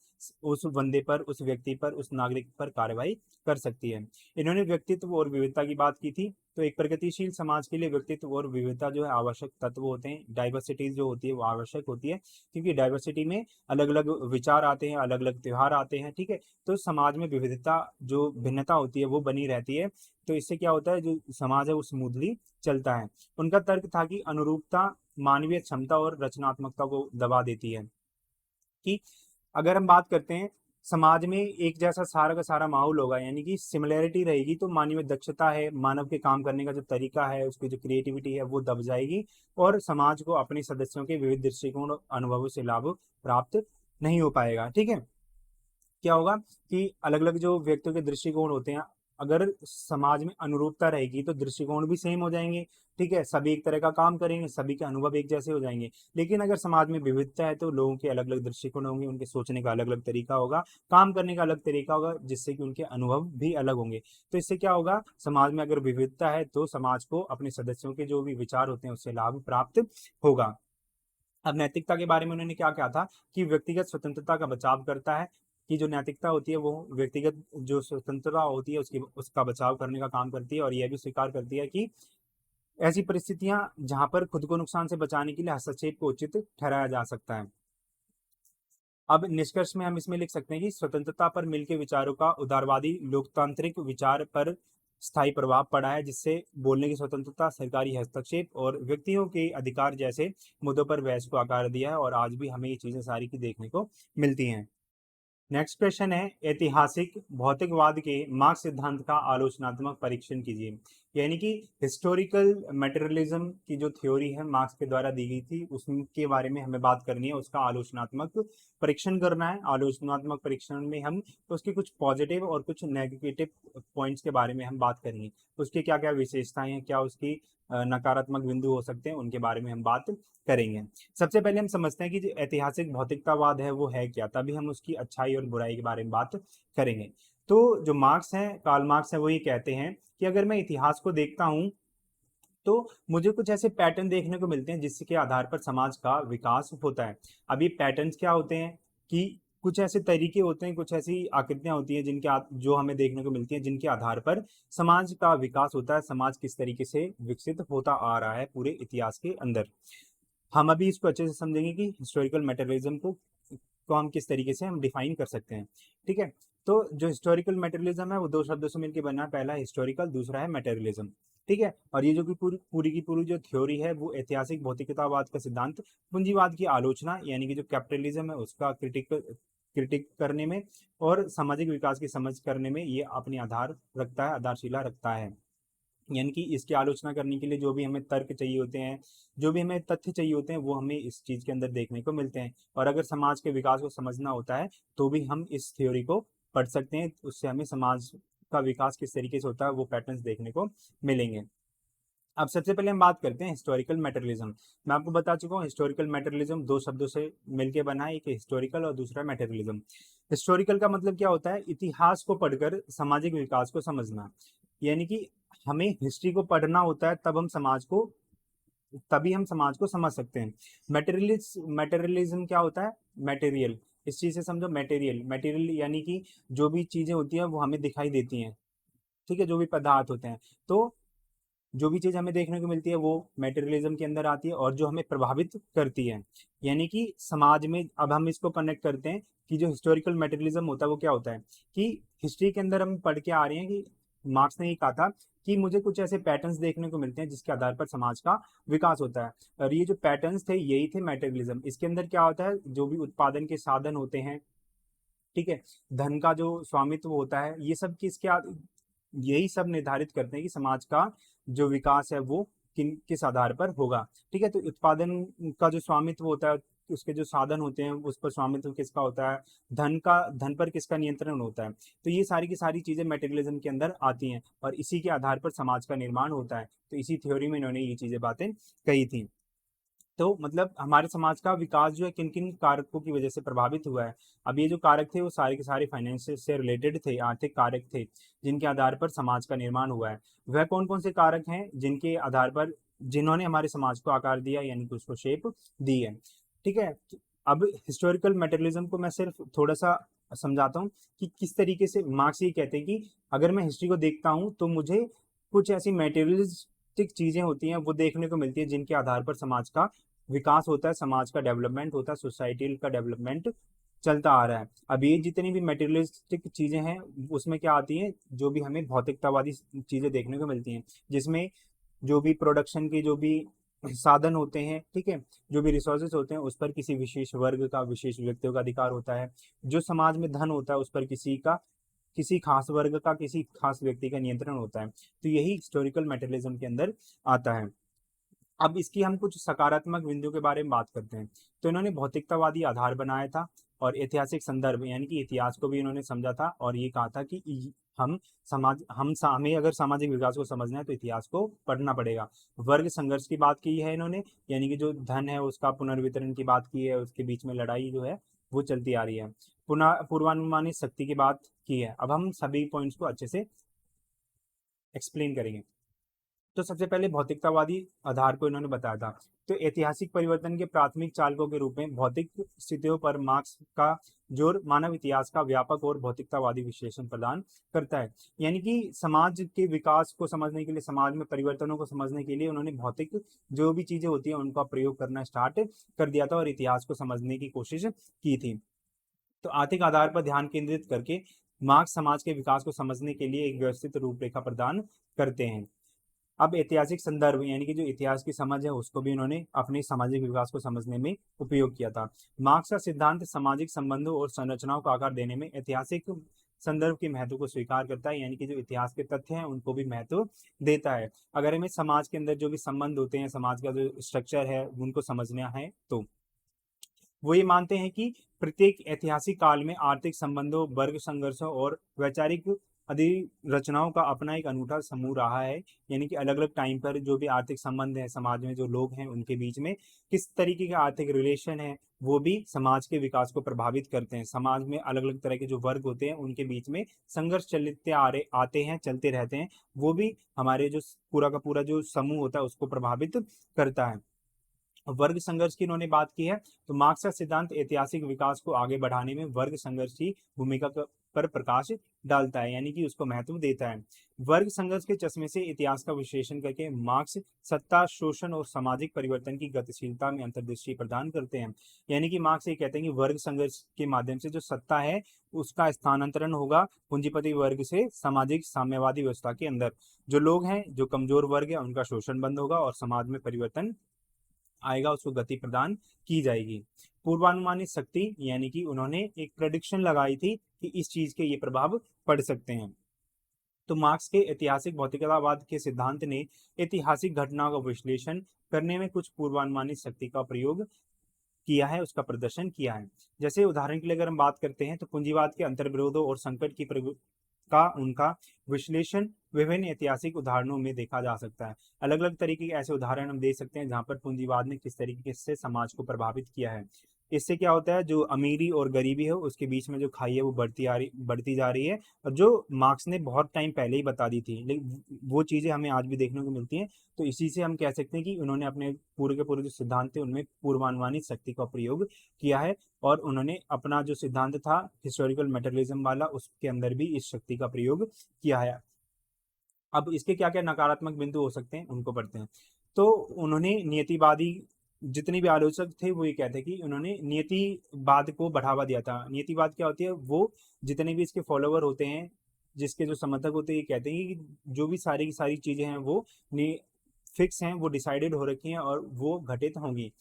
उस बंदे पर, उस व्यक्ति पर, उस नागरिक पर कार्रवाई कर सकती है। इन्होंने व्यक्तित्व और विविधता की बात की थी। तो एक प्रगतिशील समाज के लिए व्यक्तित्व और विविधता जो है आवश्यक तत्व होते हैं। डाइवर्सिटी जो होती है वो आवश्यक होती है, क्योंकि डाइवर्सिटी में अलग अलग विचार आते हैं, अलग अलग त्योहार आते हैं, ठीक है। तो समाज में विविधता, जो भिन्नता होती है वो बनी रहती है। तो इससे क्या होता है, जो समाज है वो स्मूथली चलता है। उनका तर्क था कि अनुरूपता मानवीय क्षमता और रचनात्मकता को दबा देती है। कि अगर हम बात करते हैं समाज में एक जैसा सारा का सारा माहौल होगा, यानी कि सिमिलैरिटी रहेगी, तो मानवीय दक्षता है, मानव के काम करने का जो तरीका है, उसकी जो क्रिएटिविटी है वो दब जाएगी और समाज को अपने सदस्यों के विविध दृष्टिकोण और अनुभवों से लाभ प्राप्त नहीं हो पाएगा। ठीक है, क्या होगा कि अलग अलग जो व्यक्तियों के दृष्टिकोण होते हैं, अगर समाज में अनुरूपता रहेगी तो दृष्टिकोण भी सेम हो जाएंगे। ठीक है, सभी एक तरह का काम करेंगे, सभी के अनुभव एक जैसे हो जाएंगे। लेकिन अगर समाज में विविधता है तो लोगों के अलग अलग दृष्टिकोण होंगे, उनके सोचने का अलग अलग तरीका होगा, काम करने का अलग तरीका होगा, जिससे कि उनके अनुभव भी अलग होंगे। तो इससे क्या होगा, समाज में अगर विविधता है तो समाज को अपने सदस्यों के जो भी विचार होते हैं उससे लाभ प्राप्त होगा। अब नैतिकता के बारे में उन्होंने क्या कहा था कि व्यक्तिगत स्वतंत्रता का बचाव करता है, कि जो नैतिकता होती है वो व्यक्तिगत जो स्वतंत्रता होती है उसकी उसका बचाव करने का काम करती है, और यह भी स्वीकार करती है कि ऐसी परिस्थितियां जहां पर खुद को नुकसान से बचाने के लिए हस्तक्षेप को उचित ठहराया जा सकता है। अब निष्कर्ष में हम इसमें लिख सकते हैं कि स्वतंत्रता पर मिलके विचारों का उदारवादी लोकतांत्रिक विचार पर स्थायी प्रभाव पड़ा है, जिससे बोलने की स्वतंत्रता, सरकारी हस्तक्षेप और व्यक्तियों के अधिकार जैसे मुद्दों पर बहस को आकार दिया है, और आज भी हमें ये चीजें सारी की देखने को मिलती हैं। नेक्स्ट क्वेश्चन है, ऐतिहासिक भौतिकवाद के मार्क्स सिद्धांत का आलोचनात्मक परीक्षण कीजिए। यानी कि हिस्टोरिकल मटेरियलिज्म की जो थ्योरी है मार्क्स के द्वारा दी गई थी उसके बारे में हमें बात करनी है, उसका आलोचनात्मक परीक्षण करना है। आलोचनात्मक परीक्षण में हम उसके कुछ पॉजिटिव और कुछ नेगेटिव पॉइंट्स के बारे में हम बात करेंगे, उसकी क्या क्या विशेषताएं हैं, क्या उसकी नकारात्मक बिंदु हो सकते हैं, उनके बारे में हम बात करेंगे। सबसे पहले हम समझते हैं कि जो ऐतिहासिक भौतिकतावाद है वो है क्या, तभी हम उसकी अच्छाई और बुराई के बारे में बात करेंगे। तो जो मार्क्स है, कार्ल मार्क्स है, वो ये कहते हैं कि अगर मैं इतिहास को देखता हूं तो मुझे कुछ ऐसे पैटर्न देखने को मिलते हैं जिसके आधार पर समाज का विकास होता है। अब ये पैटर्न्स क्या होते हैं कि कुछ ऐसे तरीके होते हैं, कुछ ऐसी आकृतियां होती हैं जो हमें देखने को मिलती हैं, जिनके आधार पर समाज का विकास होता है, समाज किस तरीके से विकसित होता आ रहा है पूरे इतिहास के अंदर। हम अभी इसको अच्छे से समझेंगे कि हिस्टोरिकल मटेरियलिज्म को हम किस तरीके से हम डिफाइन कर सकते हैं। ठीक है, तो जो हिस्टोरिकल मटेरियलिज्म है वो दो शब्दों से मिलकर बना है, पहला हिस्टोरिकल, दूसरा है मटेरियलिज्म। ठीक है, और ये जो कि पूरी की पूरी जो थ्योरी है वो ऐतिहासिक भौतिकतावाद का सिद्धांत पूंजीवाद की आलोचना, यानी कि जो कैपिटलिज्म है उसका क्रिटिक करने में और सामाजिक विकास की समझ करने में ये अपनी आधार रखता है, आधारशिला रखता है। यानी कि इसकी आलोचना करने के लिए जो भी हमें तर्क चाहिए होते हैं, जो भी हमें तथ्य चाहिए होते हैं, वो हमें इस चीज के अंदर देखने को मिलते हैं। और अगर समाज के विकास को समझना होता है तो भी हम इस थ्योरी को पढ़ सकते हैं, उससे हमें समाज का विकास किस तरीके से होता है वो पैटर्न्स देखने को मिलेंगे। अब सबसे पहले हम बात करते हैं हिस्टोरिकल मैटेरियलिज्म। मैं आपको बता चुका हूँ हिस्टोरिकल मैटेरियलिज्म दो शब्दों से मिलकर बना है, एक हिस्टोरिकल और दूसरा मैटेरियलिज्म। हिस्टोरिकल का मतलब क्या होता है? इतिहास को पढ़कर सामाजिक विकास को समझना, यानी कि हमें हिस्ट्री को पढ़ना होता है, तभी हम समाज को समझ सकते हैं। मैटेरियलिज्म क्या होता है? मटेरियल, इस चीज से समझो, मटेरियल यानी कि जो भी चीजें होती हैं वो हमें दिखाई देती हैं, ठीक है, जो भी पदार्थ होते हैं, तो जो भी चीज हमें देखने को मिलती है वो मटेरियलिज्म के अंदर आती है, और जो हमें प्रभावित करती है, यानी कि समाज में। अब हम इसको कनेक्ट करते हैं कि जो हिस्टोरिकल मटेरियलिज्म होता है वो क्या होता है, कि हिस्ट्री के अंदर हम पढ़ के आ रहे हैं कि मार्क्स ने ये कहा था कि मुझे कुछ ऐसे पैटर्न्स देखने को मिलते हैं जिसके आधार पर समाज का विकास होता है, और ये जो पैटर्न्स थे यही थे मटेरियलिज्म। इसके अंदर क्या होता है, जो भी उत्पादन के साधन होते हैं, ठीक है, धन का जो स्वामित्व होता है, ये सब यही सब निर्धारित करते हैं कि समाज का जो विकास है वो किस आधार पर होगा। ठीक है, तो उत्पादन का जो स्वामित्व होता है, उसके जो साधन होते हैं उस पर स्वामित्व किसका होता है, धन पर किसका नियंत्रण होता है, तो ये सारी की सारी चीजें मटेरियलिज्म के अंदर आती हैं, और इसी के आधार पर समाज का निर्माण होता है। तो इसी थ्योरी में इन्होंने ये चीजें बातें कही थी। तो मतलब हमारे समाज का विकास जो है किन किन कारकों की वजह से प्रभावित हुआ है। अब ये जो कारक थे वो सारे के सारे फाइनेंस से रिलेटेड थे, आर्थिक कारक थे, जिनके आधार पर समाज का निर्माण हुआ है। वह कौन कौन से कारक हैं जिनके आधार पर, जिन्होंने हमारे समाज को आकार दिया, यानी कि उसको शेप दी है। ठीक है, अब हिस्टोरिकल मटेरियलिज्म को मैं सिर्फ थोड़ा सा समझाता हूँ कि किस तरीके से मार्क्स ये कहते हैं कि अगर मैं हिस्ट्री को देखता हूँ तो मुझे कुछ ऐसी मेटेरियलिस्टिक चीजें होती हैं वो देखने को मिलती है जिनके आधार पर समाज का विकास होता है, समाज का डेवलपमेंट होता है, सोसाइटी का डेवलपमेंट चलता आ रहा है। अब ये जितनी भी मटेरियलिस्टिक चीजें हैं उसमें क्या आती हैं, जो भी हमें भौतिकतावादी चीजें देखने को मिलती हैं, जिसमें जो भी प्रोडक्शन के जो भी साधन होते हैं, ठीक है, जो भी रिसोर्सेज होते हैं उस पर किसी विशेष वर्ग का, विशेष व्यक्तियों का अधिकार होता है। जो समाज में धन होता है उस पर किसी खास वर्ग का, किसी खास व्यक्ति का नियंत्रण होता है। तो यही हिस्टोरिकल मटेरियलिज्म के अंदर आता है। अब इसकी हम कुछ सकारात्मक बिंदुओं के बारे में बात करते हैं। तो इन्होंने भौतिकतावादी आधार बनाया था, और ऐतिहासिक संदर्भ यानी कि इतिहास को भी इन्होंने समझा था, और ये कहा था कि हमें अगर सामाजिक विकास को समझना है तो इतिहास को पढ़ना पड़ेगा। वर्ग संघर्ष की बात की है इन्होंने, यानी कि जो धन है उसका पुनर्वितरण की बात की है, उसके बीच में लड़ाई जो है वो चलती आ रही है। पुनः पूर्वानुमानित शक्ति की बात की है। अब हम सभी पॉइंट्स को अच्छे से एक्सप्लेन करेंगे। तो सबसे पहले भौतिकतावादी आधार को इन्होंने बताया था। तो ऐतिहासिक परिवर्तन के प्राथमिक चालकों के रूप में भौतिक स्थितियों पर मार्क्स का जोर मानव इतिहास का व्यापक और भौतिकतावादी विश्लेषण प्रदान करता है। यानी कि समाज के विकास को समझने के लिए, समाज में परिवर्तनों को समझने के लिए उन्होंने भौतिक जो भी चीजें होती हैं उनका प्रयोग करना स्टार्ट कर दिया था, और इतिहास को समझने की कोशिश की थी। तो आर्थिक आधार पर ध्यान केंद्रित करके मार्क्स समाज के विकास को समझने के लिए एक व्यवस्थित रूपरेखा प्रदान करते हैं। अब ऐतिहासिक संदर्भ यानी कि जो इतिहास की समझ है उसको भी इन्होंने अपने सामाजिक विकास को समझने में उपयोग किया था। मार्क्स का सिद्धांत सामाजिक संबंधों और संरचनाओं को आकार देने में ऐतिहासिक संदर्भ के महत्व को स्वीकार करता है, यानी कि जो इतिहास के तथ्य हैं उनको भी महत्व देता है। अगर हमें समाज के अंदर जो भी संबंध होते हैं, समाज का जो स्ट्रक्चर है उनको समझना है, तो वो ये मानते हैं कि प्रत्येक ऐतिहासिक काल में आर्थिक संबंधों, वर्ग संघर्षों और वैचारिक अधिरचनाओं का अपना एक अनूठा समूह रहा है। यानी कि अलग अलग टाइम पर जो भी आर्थिक संबंध है, समाज में जो लोग हैं उनके बीच में किस तरीके के आर्थिक रिलेशन है, वो भी समाज के विकास को प्रभावित करते हैं। समाज में अलग अलग तरह के जो वर्ग होते हैं उनके बीच में संघर्ष चलते आते हैं, चलते रहते हैं, वो भी हमारे जो पूरा का पूरा जो समूह होता है उसको प्रभावित करता है। वर्ग संघर्ष की इन्होंने बात की है। तो मार्क्स का सिद्धांत ऐतिहासिक विकास को आगे बढ़ाने में वर्ग संघर्ष की भूमिका पर प्रकाश डालता है, यानी कि उसको महत्व देता है। वर्ग संघर्ष के चश्मे से इतिहास का विश्लेषण करके मार्क्स सत्ता, शोषण और सामाजिक परिवर्तन की गतिशीलता में अंतर्दृष्टि प्रदान करते हैं। यानी कि मार्क्स ये कहते हैं कि वर्ग संघर्ष के माध्यम से जो सत्ता है उसका स्थानांतरण होगा पूंजीपति वर्ग से सामाजिक साम्यवादी व्यवस्था के अंदर। जो लोग हैं, जो कमजोर वर्ग है, उनका शोषण बंद होगा और समाज में परिवर्तन आएगा, उसको गति प्रदान की जाएगी। पूर्वानुमानित शक्ति यानी कि उन्होंने एक प्रेडिक्शन लगाई थी कि इस चीज के ये प्रभाव पड़ सकते हैं। तो मार्क्स के ऐतिहासिक भौतिकतावाद के सिद्धांत ने ऐतिहासिक घटनाओं का विश्लेषण करने में कुछ पूर्वानुमानित शक्ति का प्रयोग किया है, उसका प्रदर्शन किया है। जैसे उदाहरण के लिए अगर हम बात करते हैं तो पूंजीवाद के अंतर्विरोधों और संकट की का उनका विश्लेषण विभिन्न ऐतिहासिक उदाहरणों में देखा जा सकता है। अलग अलग तरीके के ऐसे उदाहरण हम दे सकते हैं जहाँ पर पूंजीवाद ने किस तरीके से समाज को प्रभावित किया है। इससे क्या होता है, जो अमीरी और गरीबी है उसके बीच में जो खाई है वो बढ़ती जा रही है, और जो मार्क्स ने बहुत टाइम पहले ही बता दी थी, लेकिन वो चीज़ें हमें आज भी देखने को मिलती हैं। तो इसी से हम कह सकते हैं कि उन्होंने अपने पूरे के पूरे जो सिद्धांत थे उनमें पूर्वानुमानित शक्ति का प्रयोग किया है, और उन्होंने अपना जो सिद्धांत था हिस्टोरिकल मेटेरियलिज्म वाला उसके अंदर भी इस शक्ति का प्रयोग किया है। अब इसके क्या क्या नकारात्मक बिंदु हो सकते हैं उनको पढ़ते हैं। तो उन्होंने नियतिवादी जितने भी आलोचक थे वो ये कहते हैं कि उन्होंने नियतिवाद को बढ़ावा दिया था। नियतिवाद क्या होती है, वो जितने भी इसके फॉलोवर होते हैं, जिसके जो समर्थक होते हैं, ये कहते हैं कि जो भी सारी की सारी चीजें हैं वो फिक्स हैं, वो डिसाइडेड हो रखी हैं और वो घटित होंगी,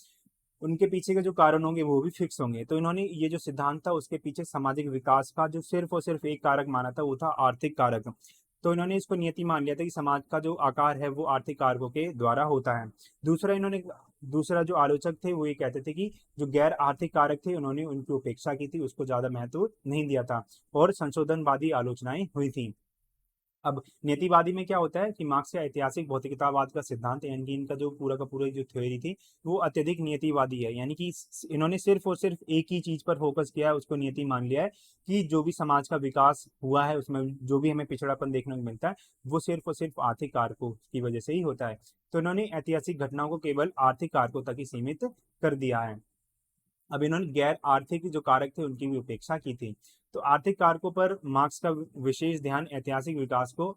उनके पीछे के जो कारण होंगे वो भी फिक्स होंगे। तो इन्होंने ये जो सिद्धांत था उसके पीछे सामाजिक विकास का जो सिर्फ और सिर्फ एक कारक माना था वो था आर्थिक कारक। तो इन्होंने इसको नियति मान लिया था कि समाज का जो आकार है वो आर्थिक कारकों के द्वारा होता है। दूसरा जो आलोचक थे वो ये कहते थे कि जो गैर आर्थिक कारक थे उन्होंने उनकी उपेक्षा की थी, उसको ज्यादा महत्व नहीं दिया था, और संशोधनवादी आलोचनाएं हुई थी। अब नीतिवादी में क्या होता है कि मार्क्स का ऐतिहासिक भौतिकतावाद का सिद्धांत, यानी कि इनका जो पूरा का पूरा जो थ्योरी थी वो अत्यधिक नियतिवादी है, यानी कि इन्होंने सिर्फ और सिर्फ एक ही चीज पर फोकस किया है, उसको नियति मान लिया है कि जो भी समाज का विकास हुआ है उसमें जो भी हमें पिछड़ापन देखने को मिलता है वो सिर्फ और सिर्फ आर्थिक कारकों की वजह से ही होता है। तो इन्होंने ऐतिहासिक घटनाओं को केवल आर्थिक कारकों तक ही सीमित कर दिया है। अब इन्होंने गैर आर्थिक जो कारक थे उनकी भी उपेक्षा की थी। तो आर्थिक कारकों पर मार्क्स का विशेष ध्यान ऐतिहासिक विकास को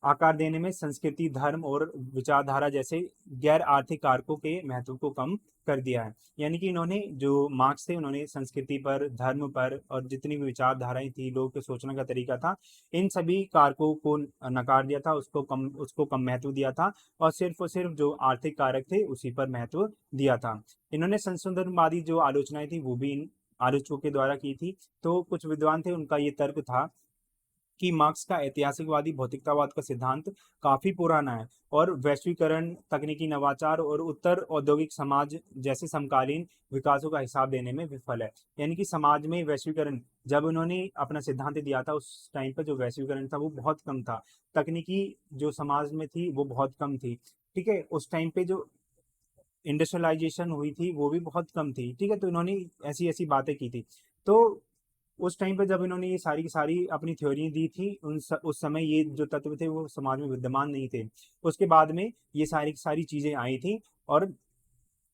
आकार देने में संस्कृति, धर्म और विचारधारा जैसे गैर आर्थिक कारकों के महत्व को कम कर दिया है। यानी कि इन्होंने जो मार्क्स थे उन्होंने संस्कृति पर, धर्म पर और जितनी भी विचारधाराएं थी, लोगों के सोचने का तरीका था, इन सभी कारकों को नकार दिया था, उसको कम महत्व दिया था, और सिर्फ जो आर्थिक कारक थे उसी पर महत्व दिया था। इन्होंने संशोधनवादी जो आलोचनाएं थी वो भी इन आलोचकों के द्वारा की थी। तो कुछ विद्वान थे, उनका ये तर्क था कि मार्क्स का ऐतिहासिकवादी भौतिकतावाद का सिद्धांत काफी पुराना है और वैश्वीकरण, तकनीकी नवाचार और उत्तर औद्योगिक समाज जैसे समकालीन विकासों का हिसाब देने में विफल है। यानी कि समाज में वैश्वीकरण, जब उन्होंने अपना सिद्धांत दिया था उस टाइम पर जो वैश्वीकरण था वो बहुत कम था, तकनीकी जो समाज में थी वो बहुत कम थी। ठीक है, उस टाइम पे जो इंडस्ट्रियलाइजेशन हुई थी वो भी बहुत कम थी। ठीक है, तो इन्होंने ऐसी ऐसी बातें की थी। तो उस टाइम पे जब इन्होंने ये सारी की सारी अपनी थ्योरी दी थी उस समय ये जो तत्व थे वो समाज में विद्यमान नहीं थे। उसके बाद में ये सारी की सारी चीजें आई थी और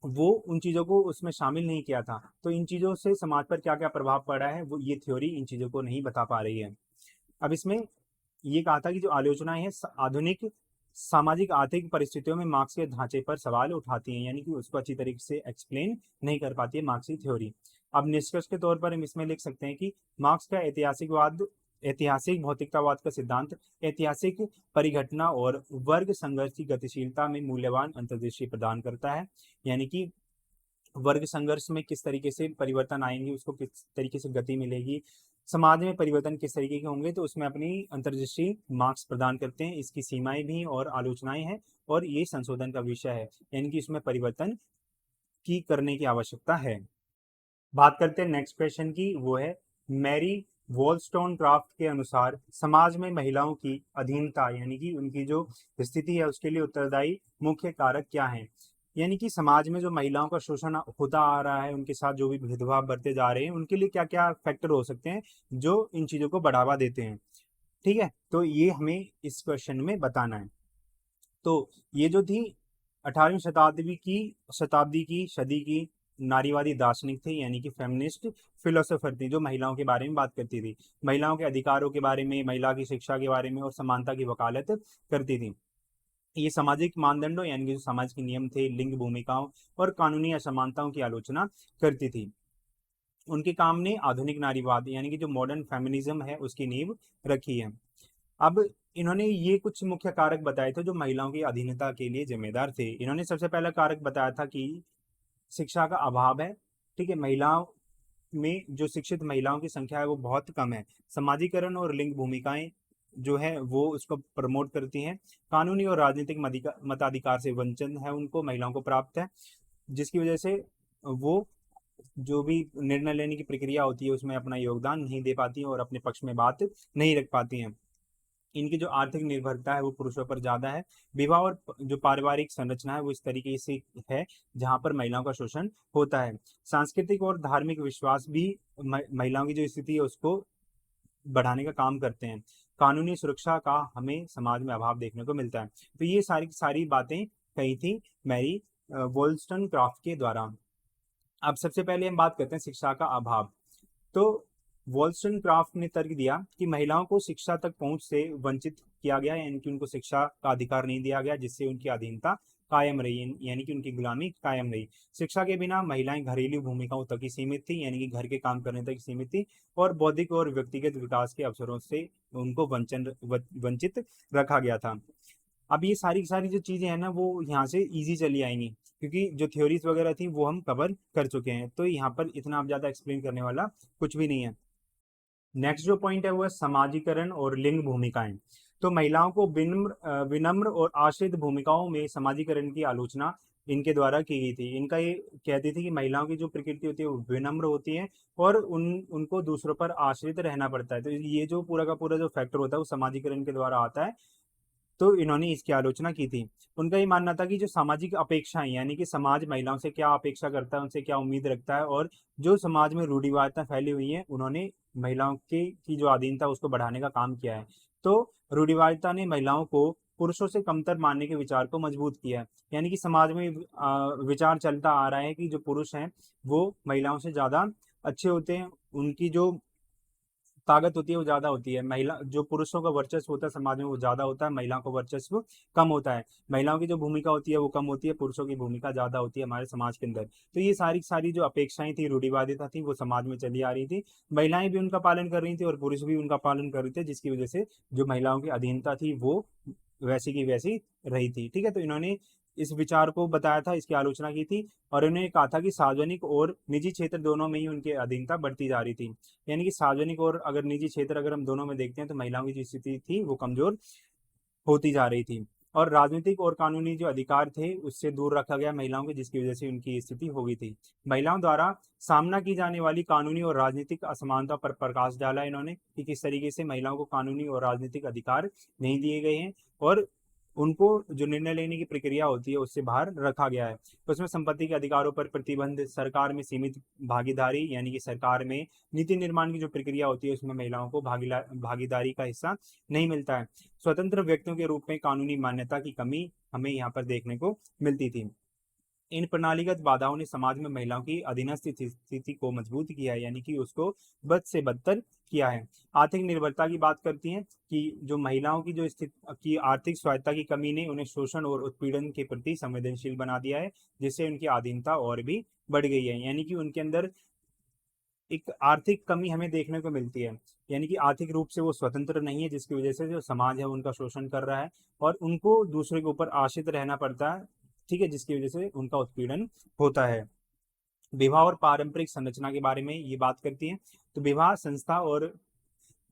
वो उन चीजों को उसमें शामिल नहीं किया था। तो इन चीजों से समाज पर क्या क्या प्रभाव पड़ा है वो ये थ्योरी इन चीजों को नहीं बता पा रही है। अब इसमें ये कहा था कि जो आलोचनाएं हैं आधुनिक सामाजिक आर्थिक परिस्थितियों में मार्क्स के ढांचे पर सवाल उठाती हैं, यानी कि उसको अच्छी तरीके से एक्सप्लेन नहीं कर पाती है मार्क्स की थ्योरी। अब निष्कर्ष के तौर पर हम इसमें लिख सकते हैं कि मार्क्स का ऐतिहासिक भौतिकतावाद का सिद्धांत ऐतिहासिक परिघटना और वर्ग संघर्ष की गतिशीलता में मूल्यवान अंतर्दृष्टि प्रदान करता है। यानी कि वर्ग संघर्ष में किस तरीके से परिवर्तन आएंगे, उसको किस तरीके से गति मिलेगी, समाज में परिवर्तन किस तरीके के होंगे, तो उसमें अपनी अंतर्दृष्टि मार्क्स प्रदान करते हैं। इसकी सीमाएं भी और आलोचनाएं हैं और ये संशोधन का विषय है, यानी कि इसमें परिवर्तन की करने की आवश्यकता है। बात करते हैं नेक्स्ट क्वेश्चन की, वो है मैरी वॉलस्टोनक्राफ्ट के अनुसार समाज में महिलाओं की अधीनता यानी कि उनकी जो स्थिति है उसके लिए उत्तरदायी मुख्य कारक क्या हैं। यानी कि समाज में जो महिलाओं का शोषण होता आ रहा है, उनके साथ जो भी भेदभाव बढ़ते जा रहे हैं, उनके लिए क्या क्या फैक्टर हो सकते हैं जो इन चीजों को बढ़ावा देते हैं। ठीक है, तो ये हमें इस क्वेश्चन में बताना है। तो ये जो थी 18वीं शताब्दी की सदी की नारीवादी दार्शनिक थे, यानी कि फेमिनिस्ट फिलोसोफर थी, जो महिलाओं के बारे में बात करती थी, महिलाओं के अधिकारों के बारे में, महिला की शिक्षा के बारे में और समानता की वकालत करती थी। ये सामाजिक मानदंडों यानी कि जो समाज के नियम थे, लिंग भूमिकाओं और कानूनी असमानताओं की आलोचना करती थी। उनके काम ने आधुनिक नारीवाद यानी कि जो मॉडर्न फेमिनिज्म है उसकी नींव रखी है। अब इन्होंने ये कुछ मुख्य कारक बताए थे जो महिलाओं की अधीनता के लिए जिम्मेदार थे। इन्होंने सबसे पहला कारक बताया था कि शिक्षा का अभाव है। ठीक है, महिलाओं में जो शिक्षित महिलाओं की संख्या है वो बहुत कम है। समाजीकरण और लिंग भूमिकाएं जो है वो उसको प्रमोट करती हैं। कानूनी और राजनीतिक मताधिकार से वंचन है उनको, महिलाओं को प्राप्त है, जिसकी वजह से वो जो भी निर्णय लेने की प्रक्रिया होती है उसमें अपना योगदान नहीं दे पाती हैं और अपने पक्ष में बात नहीं रख पाती हैं। इनकी जो आर्थिक निर्भरता है वो पुरुषों पर ज्यादा है। विवाह और जो पारिवारिक संरचना है वो इस तरीके से है जहां पर महिलाओं का शोषण होता है। सांस्कृतिक और धार्मिक विश्वास भी महिलाओं की जो स्थिति है उसको बढ़ाने का काम करते हैं। कानूनी सुरक्षा का हमें समाज में अभाव देखने को मिलता है। तो ये सारी सारी बातें कही थी मैरी वोल्स्टनक्राफ्ट के द्वारा। अब सबसे पहले हम बात करते हैं शिक्षा का अभाव। तो वॉल्स्टनक्राफ्ट ने तर्क दिया कि महिलाओं को शिक्षा तक पहुंच से वंचित किया गया, यानी कि उनको शिक्षा का अधिकार नहीं दिया गया, जिससे उनकी अधीनता कायम रही, यानी कि उनकी गुलामी कायम रही। शिक्षा के बिना महिलाएं घरेलू भूमिकाओं तक ही सीमित थी, यानी कि घर के काम करने तक ही सीमित थी, और बौद्धिक और व्यक्तिगत विकास के अवसरों से उनको वंचित रखा गया था। अब ये सारी की सारी जो चीजें हैं ना वो यहाँ से इजी चली आएंगी, क्योंकि जो थ्योरीज वगैरह थी वो हम कवर कर चुके हैं, तो यहाँ पर इतना आप ज्यादा एक्सप्लेन करने वाला कुछ भी नहीं है। नेक्स्ट जो पॉइंट है वो है समाजीकरण और लिंग भूमिकाएं। तो महिलाओं को विनम्र और आश्रित भूमिकाओं में समाजीकरण की आलोचना इनके द्वारा की गई थी। इनका ये कहती थी कि महिलाओं की जो प्रकृति होती है वो विनम्र होती है और उनको दूसरों पर आश्रित रहना पड़ता है। तो ये जो पूरा का पूरा जो फैक्टर होता है वो समाजीकरण के द्वारा आता है, तो इन्होंने इसकी आलोचना की थी। उनका ये मानना था कि जो सामाजिक अपेक्षाएं, यानी कि समाज महिलाओं से क्या अपेक्षा करता है, उनसे क्या उम्मीद रखता है, और जो समाज में रूढ़िवादितां फैली हुई हैं उन्होंने महिलाओं की जो अधीनता उसको बढ़ाने का काम किया है। तो रूढ़िवादिता ने महिलाओं को पुरुषों से कमतर मानने के विचार को मजबूत किया है। यानी कि समाज में विचार चलता आ रहा है कि जो पुरुष हैं वो महिलाओं से ज्यादा अच्छे होते हैं, उनकी जो ताकत होती है वो ज्यादा होती है। महिला जो पुरुषों का वर्चस्व होता है समाज में वो ज्यादा होता है, महिलाओं का वर्चस्व कम होता है। महिलाओं की जो भूमिका होती है वो कम होती है, पुरुषों की भूमिका ज्यादा होती है हमारे समाज के अंदर। तो ये सारी सारी जो अपेक्षाएं थी, रूढ़िवादिता थी, वो समाज में चली आ रही थी। महिलाएं भी उनका पालन कर रही थी और पुरुष भी उनका पालन कर रहे थे, जिसकी वजह से जो महिलाओं की अधीनता थी वो वैसी की वैसी रही थी। ठीक है, तो इन्होंने इस विचार को बताया था, इसकी आलोचना की थी, और इन्होंने कहा था कि सार्वजनिक और निजी क्षेत्र दोनों में ही उनकी अधीनता बढ़ती जा रही थी। यानी कि सार्वजनिक और अगर निजी क्षेत्र अगर हम दोनों में देखते हैं तो महिलाओं की जो स्थिति थी वो कमजोर होती जा रही थी, और राजनीतिक और कानूनी जो अधिकार थे उससे दूर रखा गया महिलाओं को, जिसकी वजह से उनकी स्थिति हो गई थी। महिलाओं द्वारा सामना की जाने वाली कानूनी और राजनीतिक असमानता पर प्रकाश डाला इन्होंने कि किस तरीके से महिलाओं को कानूनी और राजनीतिक अधिकार नहीं दिए गए हैं, और उनको जो निर्णय लेने की प्रक्रिया होती है उससे बाहर रखा गया है। तो उसमें संपत्ति के अधिकारों पर प्रतिबंध, सरकार में सीमित भागीदारी, यानी कि सरकार में नीति निर्माण की जो प्रक्रिया होती है उसमें महिलाओं को भागीदारी का हिस्सा नहीं मिलता है। स्वतंत्र व्यक्तियों के रूप में कानूनी मान्यता की कमी हमें यहाँ पर देखने को मिलती थी। इन प्रणालीगत बाधाओं ने समाज में महिलाओं की अधीनस्थ स्थिति को मजबूत किया है, यानी कि उसको बद से बदतर किया है। आर्थिक निर्भरता की बात करती हैं कि जो महिलाओं की जो स्थिति की आर्थिक स्वायत्ता की कमी ने उन्हें शोषण और उत्पीड़न के प्रति संवेदनशील बना दिया है, जिससे उनकी अधीनता और भी बढ़ गई है। यानी कि उनके अंदर एक आर्थिक कमी हमें देखने को मिलती है, यानी कि आर्थिक रूप से वो स्वतंत्र नहीं है, जिसकी वजह से जो समाज है उनका शोषण कर रहा है और उनको दूसरे के ऊपर आश्रित रहना पड़ता है। ठीक है, जिसकी वजह से उनका उत्पीड़न होता है। विवाह और पारंपरिक संरचना के बारे में ये बात करती है। तो विवाह संस्था और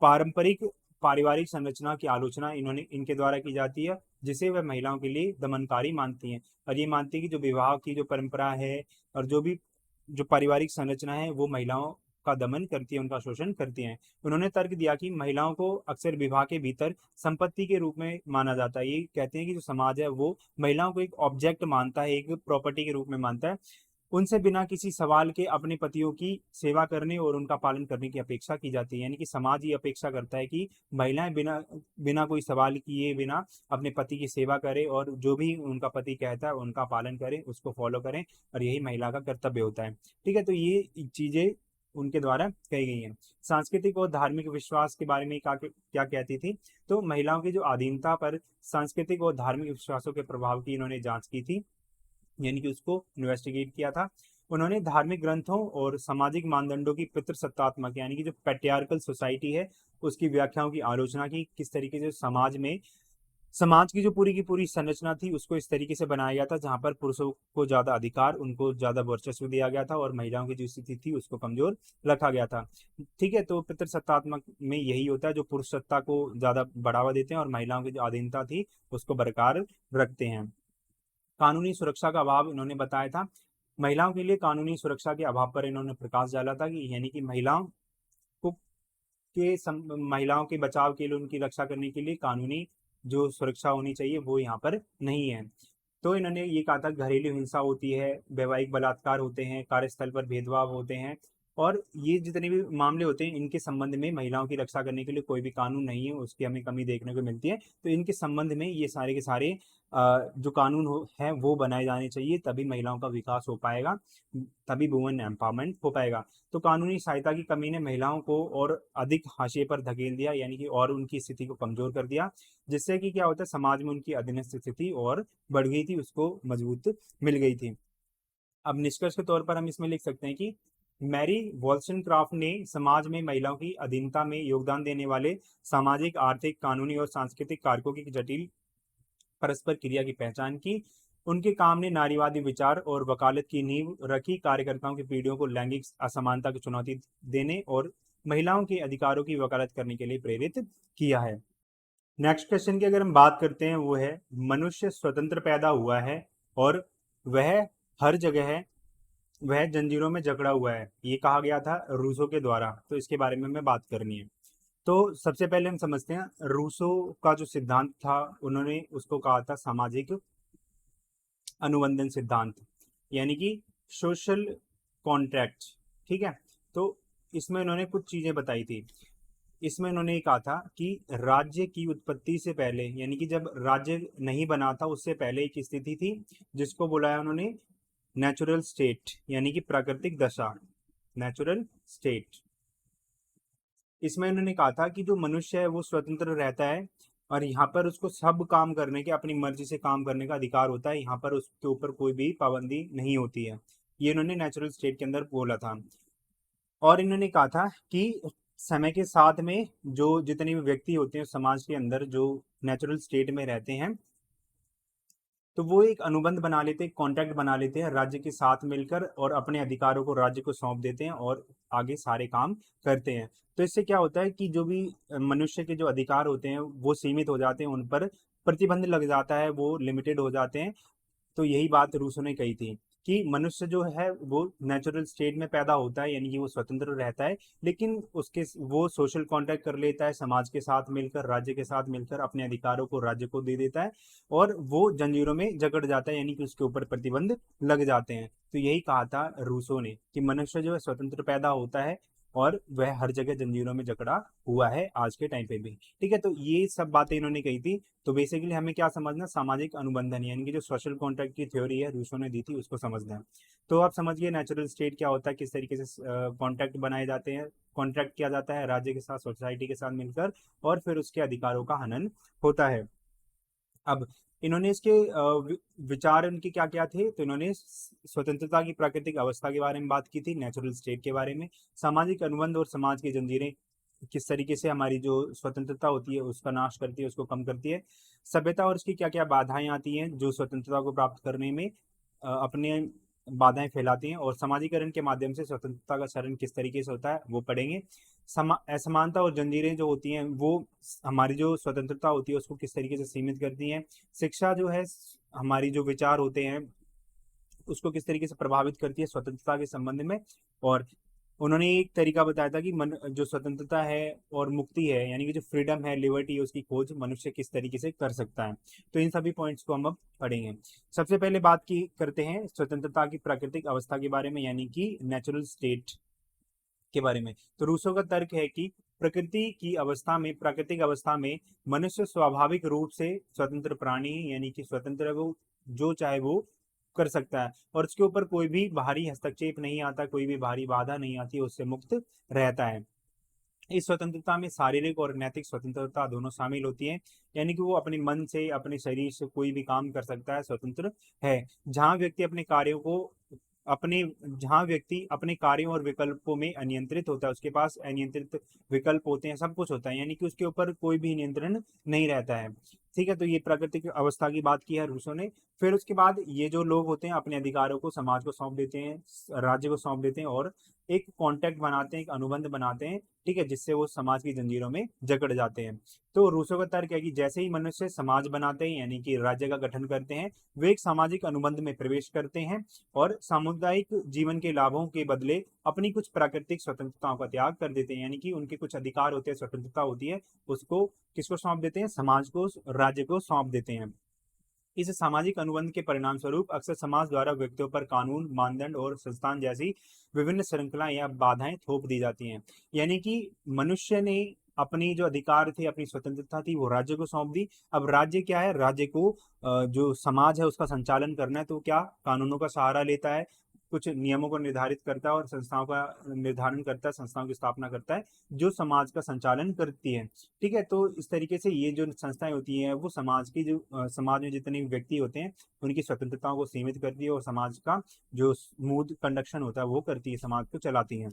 पारंपरिक पारिवारिक संरचना की आलोचना इन्होंने इनके द्वारा की जाती है, जिसे वह महिलाओं के लिए दमनकारी मानती हैं, और ये मानती है कि जो विवाह की जो परंपरा है और जो भी जो पारिवारिक संरचना है वो महिलाओं का दमन करती है, उनका शोषण करती हैं। उन्होंने तर्क दिया कि महिलाओं को अक्सर विवाह के भीतर संपत्ति के रूप में माना जाता है। ये कहते हैं कि जो समाज है वो महिलाओं को एक ऑब्जेक्ट मानता है, एक प्रॉपर्टी के रूप में मानता है। उनसे बिना किसी सवाल के अपने पतियों की सेवा करने और उनका पालन करने की अपेक्षा की जाती है। यानी कि समाज ये अपेक्षा करता है कि महिलाएं बिना बिना कोई सवाल किए बिना अपने पति की सेवा करें और जो भी उनका पति कहता है उनका पालन करें, उसको फॉलो करें, और यही महिला का कर्तव्य होता है। ठीक है, तो ये चीजें उनके द्वारा कही गई हैं। सांस्कृतिक और धार्मिक विश्वास के बारे में क्या कहती थी। तो महिलाओं की जो अधीनता पर सांस्कृतिक और धार्मिक विश्वासों के प्रभाव की इन्होंने जांच की थी, यानी कि उसको इन्वेस्टिगेट किया था। उन्होंने धार्मिक ग्रंथों और सामाजिक मानदंडों की पितृसत्तात्मक, यानी कि जो पैट्रियार्कल सोसाइटी है उसकी व्याख्याओं की आलोचना की। किस तरीके से समाज की जो पूरी की पूरी संरचना थी उसको इस तरीके से बनाया गया था जहां पर पुरुषों को ज्यादा अधिकार, उनको ज्यादा वर्चस्व दिया गया था, और महिलाओं की जो स्थिति थी उसको कमजोर रखा गया था। ठीक है, तो पितृसत्तात्मक में यही होता है, जो पुरुष सत्ता को ज्यादा बढ़ावा देते हैं और महिलाओं की जो अधीनता थी उसको बरकरार रखते हैं। कानूनी सुरक्षा का अभाव इन्होंने बताया था। महिलाओं के लिए कानूनी सुरक्षा के अभाव पर इन्होंने प्रकाश डाला था कि यानी कि महिलाओं को के महिलाओं के बचाव के लिए, उनकी रक्षा करने के लिए कानूनी जो सुरक्षा होनी चाहिए वो यहाँ पर नहीं है। तो इन्होंने ये कहा था घरेलू हिंसा होती है, वैवाहिक बलात्कार होते हैं, कार्यस्थल पर भेदभाव होते हैं, और ये जितने भी मामले होते हैं इनके संबंध में महिलाओं की रक्षा करने के लिए कोई भी कानून नहीं है, उसकी हमें कमी देखने को मिलती है। तो इनके संबंध में ये सारे के सारे जो कानून है वो बनाए जाने चाहिए, तभी महिलाओं का विकास हो पाएगा, तभी वुमेन एम्पावरमेंट हो पाएगा। तो कानूनी सहायता की कमी ने महिलाओं को और अधिक हाशिए पर धकेल दिया, यानी कि और उनकी स्थिति को कमजोर कर दिया, जिससे कि क्या होता है समाज में उनकी अधीनस्थ स्थिति और बढ़ गई थी, उसको मजबूत मिल गई थी। अब निष्कर्ष के तौर पर हम इसमें लिख सकते हैं कि मैरी वॉल्सनक्राफ्ट ने समाज में महिलाओं की अधीनता में योगदान देने वाले सामाजिक, आर्थिक, कानूनी और सांस्कृतिक कारकों की जटिल परस्पर क्रिया की पहचान की। उनके काम ने नारीवादी विचार और वकालत की नींव रखी, कार्यकर्ताओं की पीढ़ियों को लैंगिक असमानता की चुनौती देने और महिलाओं के अधिकारों की वकालत करने के लिए प्रेरित किया है। नेक्स्ट क्वेश्चन की अगर हम बात करते हैं वो है, मनुष्य स्वतंत्र पैदा हुआ है और वह हर जगह है, वह जंजीरों में जकड़ा हुआ है, ये कहा गया था रूसो के द्वारा। तो इसके बारे में हमें बात करनी है। तो सबसे पहले हम समझते हैं रूसो का जो सिद्धांत था, उन्होंने उसको कहा था सामाजिक अनुबंधन सिद्धांत, यानी कि सोशल कॉन्ट्रैक्ट। ठीक है, तो इसमें उन्होंने कुछ चीजें बताई थी। इसमें उन्होंने कहा था कि राज्य की उत्पत्ति से पहले, यानी कि जब राज्य नहीं बना था उससे पहले एक स्थिति थी जिसको बुलाया उन्होंने नेचुरल स्टेट, यानी कि प्राकृतिक दशा, नेचुरल स्टेट। इसमें उन्होंने कहा था कि जो मनुष्य है वो स्वतंत्र रहता है और यहाँ पर उसको सब काम करने के, अपनी मर्जी से काम करने का अधिकार होता है, यहाँ पर उसके ऊपर कोई भी पाबंदी नहीं होती है। ये इन्होंने नेचुरल स्टेट के अंदर बोला था। और इन्होंने कहा था कि समय के साथ में जो जितने भी व्यक्ति होते हैं समाज के अंदर जो नेचुरल स्टेट में रहते हैं, तो वो एक अनुबंध बना लेते हैं, कॉन्ट्रैक्ट बना लेते हैं राज्य के साथ मिलकर, और अपने अधिकारों को राज्य को सौंप देते हैं और आगे सारे काम करते हैं। तो इससे क्या होता है कि जो भी मनुष्य के जो अधिकार होते हैं वो सीमित हो जाते हैं, उन पर प्रतिबंध लग जाता है, वो लिमिटेड हो जाते हैं। तो यही बात रूसो ने कही थी कि मनुष्य जो है वो नेचुरल स्टेट में पैदा होता है, यानी कि वो स्वतंत्र रहता है, लेकिन उसके वो सोशल कॉन्ट्रैक्ट कर लेता है, समाज के साथ मिलकर, राज्य के साथ मिलकर अपने अधिकारों को राज्य को दे देता है, और वो जंजीरों में जकड़ जाता है, यानी कि उसके ऊपर प्रतिबंध लग जाते हैं। तो यही कहा था रूसो ने कि मनुष्य जो है स्वतंत्र पैदा होता है और वह हर जगह जंजीरों में जकड़ा हुआ है आज के टाइम पे भी। ठीक है, तो ये सब बातें इन्होंने कही थी। तो बेसिकली हमें क्या समझना, सामाजिक अनुबंधन, यानी कि जो सोशल कॉन्ट्रैक्ट की थ्योरी है रूसो ने दी थी, उसको समझना है। तो आप समझ गए नेचुरल स्टेट क्या होता है, किस तरीके से कॉन्ट्रैक्ट बनाए जाते हैं, कॉन्ट्रैक्ट किया जाता है राज्य के साथ, सोसाइटी के साथ मिलकर, और फिर उसके अधिकारों का हनन होता है। अब इन्होंने इसके विचार उनके क्या क्या थे, तो इन्होंने स्वतंत्रता की प्राकृतिक अवस्था के बारे में बात की थी, नेचुरल स्टेट के बारे में, सामाजिक अनुबंध और समाज की जंजीरें किस तरीके से हमारी जो स्वतंत्रता होती है उसका नाश करती है, उसको कम करती है, सभ्यता और उसकी क्या क्या बाधाएं आती हैं जो स्वतंत्रता को प्राप्त करने में अपने बाधाएं फैलाती हैं, और समाजीकरण के माध्यम से स्वतंत्रता का चरण किस तरीके से होता है वो पढ़ेंगे। असमानता और जंजीरें जो होती हैं वो हमारी जो स्वतंत्रता होती है उसको किस तरीके से सीमित करती हैं। शिक्षा जो है हमारी जो विचार होते हैं उसको किस तरीके से प्रभावित करती है स्वतंत्रता के संबंध में। और उन्होंने एक तरीका बताया था कि जो स्वतंत्रता है और मुक्ति है, यानी कि जो फ्रीडम है, लिबर्टी है, उसकी खोज मनुष्य किस तरीके से कर सकता है। तो इन सभी पॉइंट्स को हम अब पढ़ेंगे। सबसे पहले बात की करते हैं स्वतंत्रता की प्राकृतिक अवस्था के बारे में, यानी कि नेचुरल स्टेट के बारे में। तो रूसो का तर्क है कि प्रकृति की अवस्था में, प्राकृतिक अवस्था में मनुष्य स्वाभाविक रूप से स्वतंत्र प्राणी है, यानी कि स्वतंत्र है, वो जो चाहे वो कर सकता है और उसके ऊपर कोई भी बाहरी हस्तक्षेप नहीं आता, कोई भी बाहरी बाधा नहीं आती, उससे मुक्त रहता है। इस स्वतंत्रता में शारीरिक और नैतिक स्वतंत्रता दोनों शामिल होती है, यानी कि वो अपने मन से, अपने शरीर से कोई भी काम कर सकता है, स्वतंत्र है। जहां व्यक्ति अपने कार्यों को अपने जहां व्यक्ति अपने कार्यों और विकल्पों में अनियंत्रित होता है, उसके पास अनियंत्रित विकल्प होते हैं, सब कुछ होता है, यानी कि उसके ऊपर कोई भी नियंत्रण नहीं रहता है। ठीक है, तो ये प्राकृतिक अवस्था की बात की है रूसों ने। फिर उसके बाद ये जो लोग होते हैं अपने अधिकारों को समाज को सौंप देते हैं, राज्य को सौंप देते हैं और एक कॉन्ट्रैक्ट बनाते हैं, एक अनुबंध बनाते हैं, ठीक है, जिससे वो समाज की जंजीरों में जकड़ जाते हैं। तो रूसों का तर्क है कि जैसे ही मनुष्य समाज बनाते हैं यानी कि राज्य का गठन करते हैं, वे एक सामाजिक अनुबंध में प्रवेश करते हैं और सामुदायिक जीवन के लाभों के बदले अपनी कुछ प्राकृतिक स्वतंत्रताओं का त्याग कर देते हैं, यानी कि उनके कुछ अधिकार होते हैं, स्वतंत्रता होती है, उसको किसको सौंप देते हैं, समाज को, राज्य को सौंप देते हैं। इस सामाजिक अनुबंध के परिणाम स्वरूप अक्सर समाज द्वारा व्यक्तियों पर कानून, मानदंड और संस्थान जैसी विभिन्न श्रृंखलाएं या बाधाएं थोप दी जाती हैं। यानी कि मनुष्य ने अपनी जो अधिकार थे, अपनी स्वतंत्रता थी, वो राज्य को सौंप दी। अब राज्य क्या है, राज्य को जो समाज है उसका संचालन करना है, तो क्या कानूनों का सहारा लेता है, कुछ नियमों को निर्धारित करता है और संस्थाओं का निर्धारण करता है, संस्थाओं की स्थापना करता है जो समाज का संचालन करती है। ठीक है, तो इस तरीके से ये जो संस्थाएं होती हैं वो समाज की जो समाज में जितने भी व्यक्ति होते हैं उनकी स्वतंत्रताओं को सीमित करती है और समाज का जो स्मूथ कंडक्शन होता है वो करती है, समाज को चलाती है।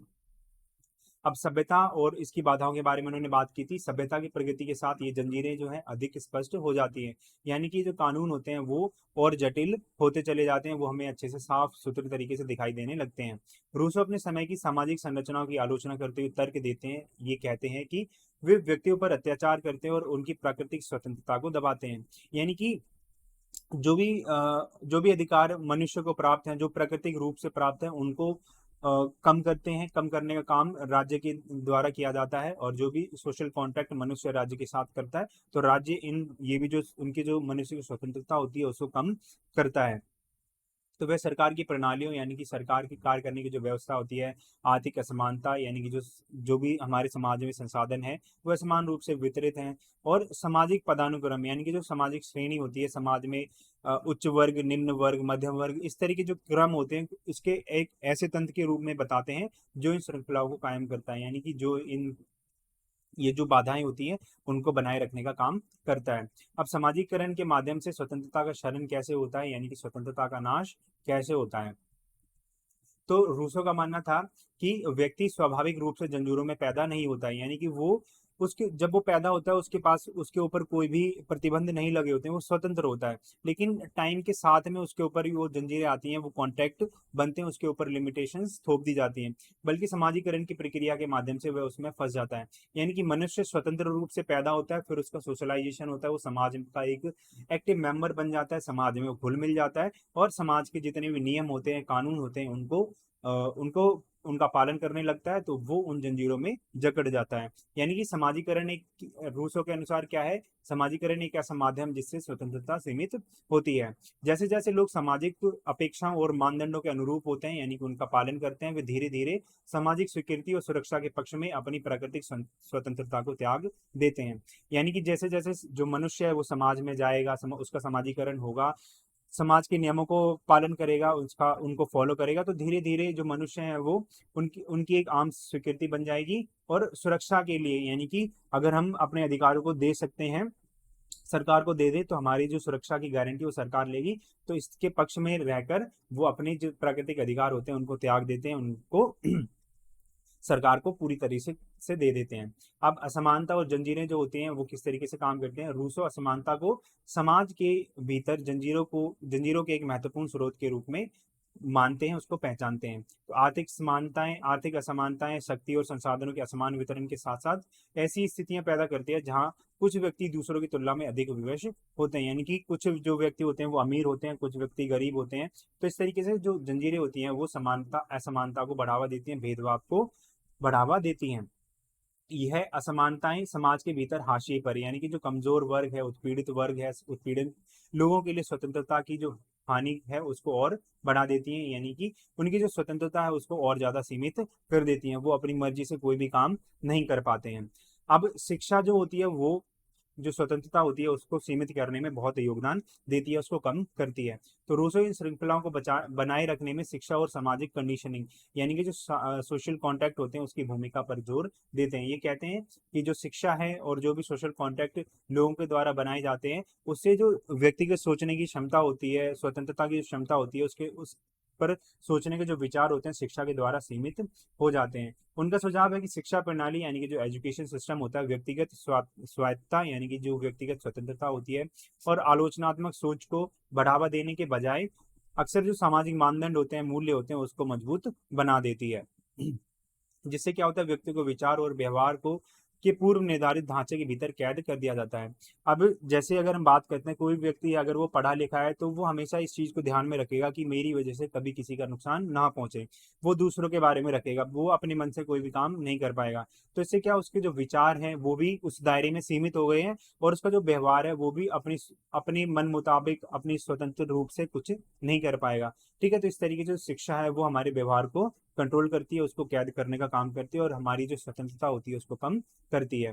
अब सभ्यता और इसकी बाधाओं के बारे में उन्होंने बात की थी। सभ्यता की प्रगति के साथ ये जंजीरें जो है अधिक स्पष्ट हो जाती हैं, यानी कि जो कानून होते हैं वो और जटिल होते चले जाते हैं, वो हमें अच्छे से साफ सुथरे तरीके से दिखाई देने लगते हैं। रूसो अपने समय की सामाजिक संरचनाओं की आलोचना करते हुए तर्क देते हैं, ये कहते हैं कि वे व्यक्तियों पर अत्याचार करते हैं और उनकी प्राकृतिक स्वतंत्रता को दबाते हैं। यानी कि जो भी अधिकार मनुष्य को प्राप्त हैं, जो प्राकृतिक रूप से प्राप्त है, उनको कम करते हैं। कम करने का काम राज्य के द्वारा किया जाता है और जो भी सोशल कॉन्ट्रैक्ट मनुष्य राज्य के साथ करता है, तो राज्य इन ये भी जो उनकी जो मनुष्य की स्वतंत्रता होती है उसको कम करता है। तो वह सरकार की प्रणालियों यानी कि सरकार की कार्य करने की जो व्यवस्था होती है, आर्थिक असमानता यानी कि जो जो भी हमारे समाज में संसाधन है वह समान रूप से वितरित हैं, और सामाजिक पदानुक्रम यानी कि जो सामाजिक श्रेणी होती है समाज में, उच्च वर्ग, निम्न वर्ग, मध्यम वर्ग, इस तरह के जो क्रम होते हैं इसके एक ऐसे तंत्र के रूप में बताते हैं जो इन श्रृंखलाओं को कायम करता है, यानी कि जो इन ये जो बाधाएं होती हैं उनको बनाए रखने का काम करता है। अब सामाजिकरण के माध्यम से स्वतंत्रता का क्षरण कैसे होता है, यानी कि स्वतंत्रता का नाश कैसे होता है। तो रूसो का मानना था कि व्यक्ति स्वाभाविक रूप से जंजीरों में पैदा नहीं होता है, यानी कि वो उसके जब वो पैदा होता है उसके पास उसके ऊपर कोई भी प्रतिबंध नहीं लगे होते हैं, वो स्वतंत्र होता है। लेकिन टाइम के साथ में उसके ऊपर ही वो जंजीरें आती हैं, वो कॉन्ट्रैक्ट बनते हैं, उसके ऊपर लिमिटेशंस थोप दी जाती हैं, बल्कि समाजीकरण की प्रक्रिया के माध्यम से वह उसमें फंस जाता है। यानी कि मनुष्य स्वतंत्र रूप से पैदा होता है, फिर उसका सोशलाइजेशन होता है, वो समाज का एक एक्टिव मेंबर बन जाता है, समाज में वो घुल मिल जाता है और समाज के जितने भी नियम होते हैं, कानून होते हैं, उनको उनका पालन करने लगता है, तो वो उन जंजीरों में जकड़ जाता है। यानी कि समाजीकरण एक, रूसो के अनुसार क्या है, समाजीकरण एक ऐसा माध्यम जिससे स्वतंत्रता सीमित होती है। जैसे जैसे लोग सामाजिक अपेक्षाओं और मानदंडों के अनुरूप होते हैं यानी कि उनका पालन करते हैं, वे धीरे धीरे सामाजिक स्वीकृति और सुरक्षा के पक्ष में अपनी प्राकृतिक स्वतंत्रता को त्याग देते हैं। यानी कि जैसे जैसे जो मनुष्य है वो समाज में जाएगा, उसका समाजीकरण होगा, समाज के नियमों को पालन करेगा, उसका उनको फॉलो करेगा, तो धीरे धीरे जो मनुष्य हैं वो उनकी उनकी एक आम स्वीकृति बन जाएगी। और सुरक्षा के लिए यानी कि अगर हम अपने अधिकारों को दे सकते हैं, सरकार को दे दे, तो हमारी जो सुरक्षा की गारंटी वो सरकार लेगी, तो इसके पक्ष में रहकर वो अपने जो प्राकृतिक अधिकार होते हैं उनको त्याग देते हैं, उनको सरकार को पूरी तरीके से दे देते हैं। अब असमानता और जंजीरें जो होती हैं वो किस तरीके से काम करते हैं, रूसो असमानता को समाज के भीतर जंजीरों के एक महत्वपूर्ण स्रोत के रूप में मानते हैं, उसको पहचानते हैं। तो आर्थिक असमानताएं शक्ति और संसाधनों के असमान वितरण के साथ साथ ऐसी स्थितियां पैदा करती है जहां कुछ व्यक्ति दूसरों की तुलना में अधिक विवश होते हैं, यानी कि कुछ जो व्यक्ति होते हैं वो अमीर होते हैं, कुछ व्यक्ति गरीब होते हैं। तो इस तरीके से जो जंजीरें होती हैं वो समानता असमानता को बढ़ावा देती हैं, भेदभाव को बढ़ावा देती हैं। यह असमानताएं समाज के भीतर हाशिए पर, यानी कि जो कमजोर वर्ग है, उत्पीड़ित वर्ग है, उत्पीड़ित लोगों के लिए स्वतंत्रता की जो हानि है उसको और बढ़ा देती हैं, यानी कि उनकी जो स्वतंत्रता है उसको और ज्यादा सीमित कर देती हैं, वो अपनी मर्जी से कोई भी काम नहीं कर पाते हैं। अब शिक्षा जो होती है वो जो स्वतंत्रता होती है उसको सीमित करने में बहुत योगदान देती है, उसको कम करती है। तो रूसो इन श्रृंखलाओं को बनाए रखने में शिक्षा और सामाजिक कंडीशनिंग यानी कि जो सोशल कॉन्ट्रैक्ट होते हैं उसकी भूमिका पर जोर देते हैं। ये कहते हैं कि जो शिक्षा है और जो भी सोशल कॉन्ट्रैक्ट लोगों के द्वारा बनाए जाते हैं उससे जो व्यक्तिगत सोचने की क्षमता होती है, स्वतंत्रता की क्षमता होती है, उसके उस पर सोचने के जो विचार होते हैं शिक्षा के द्वारा सीमित हो जाते हैं। उनका सुझाव है कि शिक्षा प्रणाली यानी कि जो एजुकेशन सिस्टम होता है व्यक्तिगत स्वायत्तता यानी कि जो व्यक्तिगत स्वतंत्रता होती है और आलोचनात्मक सोच को बढ़ावा देने के बजाय अक्सर जो सामाजिक मानदंड होते हैं, मूल्य होते हैं, उसको मजबूत बना देती है। जिससे क्या होता है, व्यक्ति को विचार और व्यवहार को के पूर्व निर्धारित ढांचे के भीतर कैद कर दिया जाता है। अब जैसे अगर हम बात करते हैं, कोई व्यक्ति अगर वो पढ़ा लिखा है तो वो हमेशा इस चीज को ध्यान में रखेगा कि मेरी वजह से कभी किसी का नुकसान ना पहुंचे। वो दूसरों के बारे में रखेगा, वो अपने मन से कोई भी काम नहीं कर पाएगा। तो इससे क्या, उसके जो विचार हैं वो भी उस दायरे में सीमित हो गए हैं और उसका जो व्यवहार है वो भी अपनी अपनी मन मुताबिक अपनी स्वतंत्र रूप से कुछ नहीं कर पाएगा। ठीक है, तो इस तरीके से जो शिक्षा है वो हमारे व्यवहार को कंट्रोल करती है, उसको कैद करने का काम करती है और हमारी जो स्वतंत्रता होती है उसको कम करती है।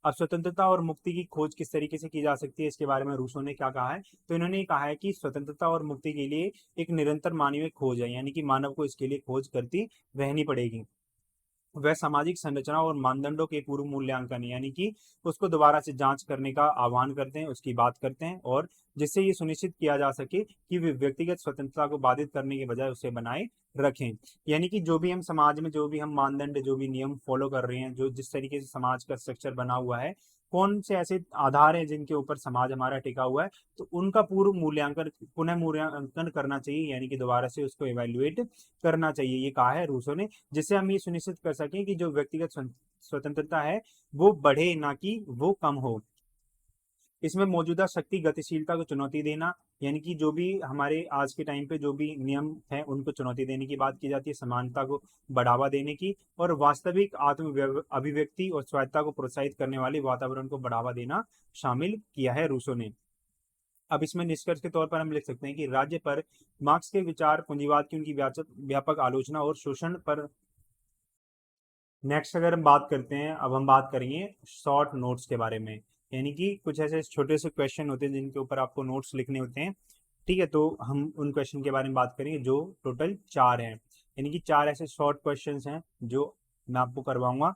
अब स्वतंत्रता और मुक्ति की खोज किस तरीके से की जा सकती है, इसके बारे में रूसो ने क्या कहा है, तो इन्होंने ये कहा है कि स्वतंत्रता और मुक्ति के लिए एक निरंतर मानवीय खोज है, यानी कि मानव को इसके लिए खोज करती रहनी पड़ेगी। वह सामाजिक संरचना और मानदंडों के पूर्व मूल्यांकन यानी कि उसको दोबारा से जांच करने का आह्वान करते हैं, उसकी बात करते हैं, और जिससे ये सुनिश्चित किया जा सके कि वे व्यक्तिगत स्वतंत्रता को बाधित करने के बजाय उसे बनाए रखें। यानी कि जो भी हम समाज में, जो भी हम मानदंड, जो भी नियम फॉलो कर रहे हैं, जो जिस तरीके से समाज का स्ट्रक्चर बना हुआ है, कौन से ऐसे आधार हैं जिनके ऊपर समाज हमारा टिका हुआ है, तो उनका पूर्व मूल्यांकन, पुनः मूल्यांकन करना चाहिए, यानी कि दोबारा से उसको इवेल्युएट करना चाहिए, ये कहा है रूसो ने। जिससे हम ये सुनिश्चित कर सकें कि जो व्यक्तिगत स्वतंत्रता है वो बढ़े, ना कि वो कम हो। इसमें मौजूदा शक्ति गतिशीलता को चुनौती देना, यानी कि जो भी हमारे आज के टाइम पे जो भी नियम है उनको चुनौती देने की बात की जाती है, समानता को बढ़ावा देने की, और वास्तविक आत्म अभिव्यक्ति और स्वायत्ता को प्रोत्साहित करने वाले वातावरण को बढ़ावा देना शामिल किया है रूसो ने। अब इसमें निष्कर्ष के तौर पर हम लिख सकते हैं कि राज्य पर मार्क्स के विचार, पूंजीवाद की उनकी व्यापक आलोचना और शोषण पर। नेक्स्ट अगर हम बात करते हैं, अब हम बात करेंगे शॉर्ट नोट्स के बारे में, यानी कि कुछ ऐसे छोटे से क्वेश्चन होते हैं जिनके ऊपर आपको नोट्स लिखने होते हैं। ठीक है, तो हम उन क्वेश्चन के बारे में बात करेंगे जो टोटल 4 हैं, यानी कि 4 ऐसे शॉर्ट क्वेश्चंस हैं जो मैं आपको करवाऊंगा।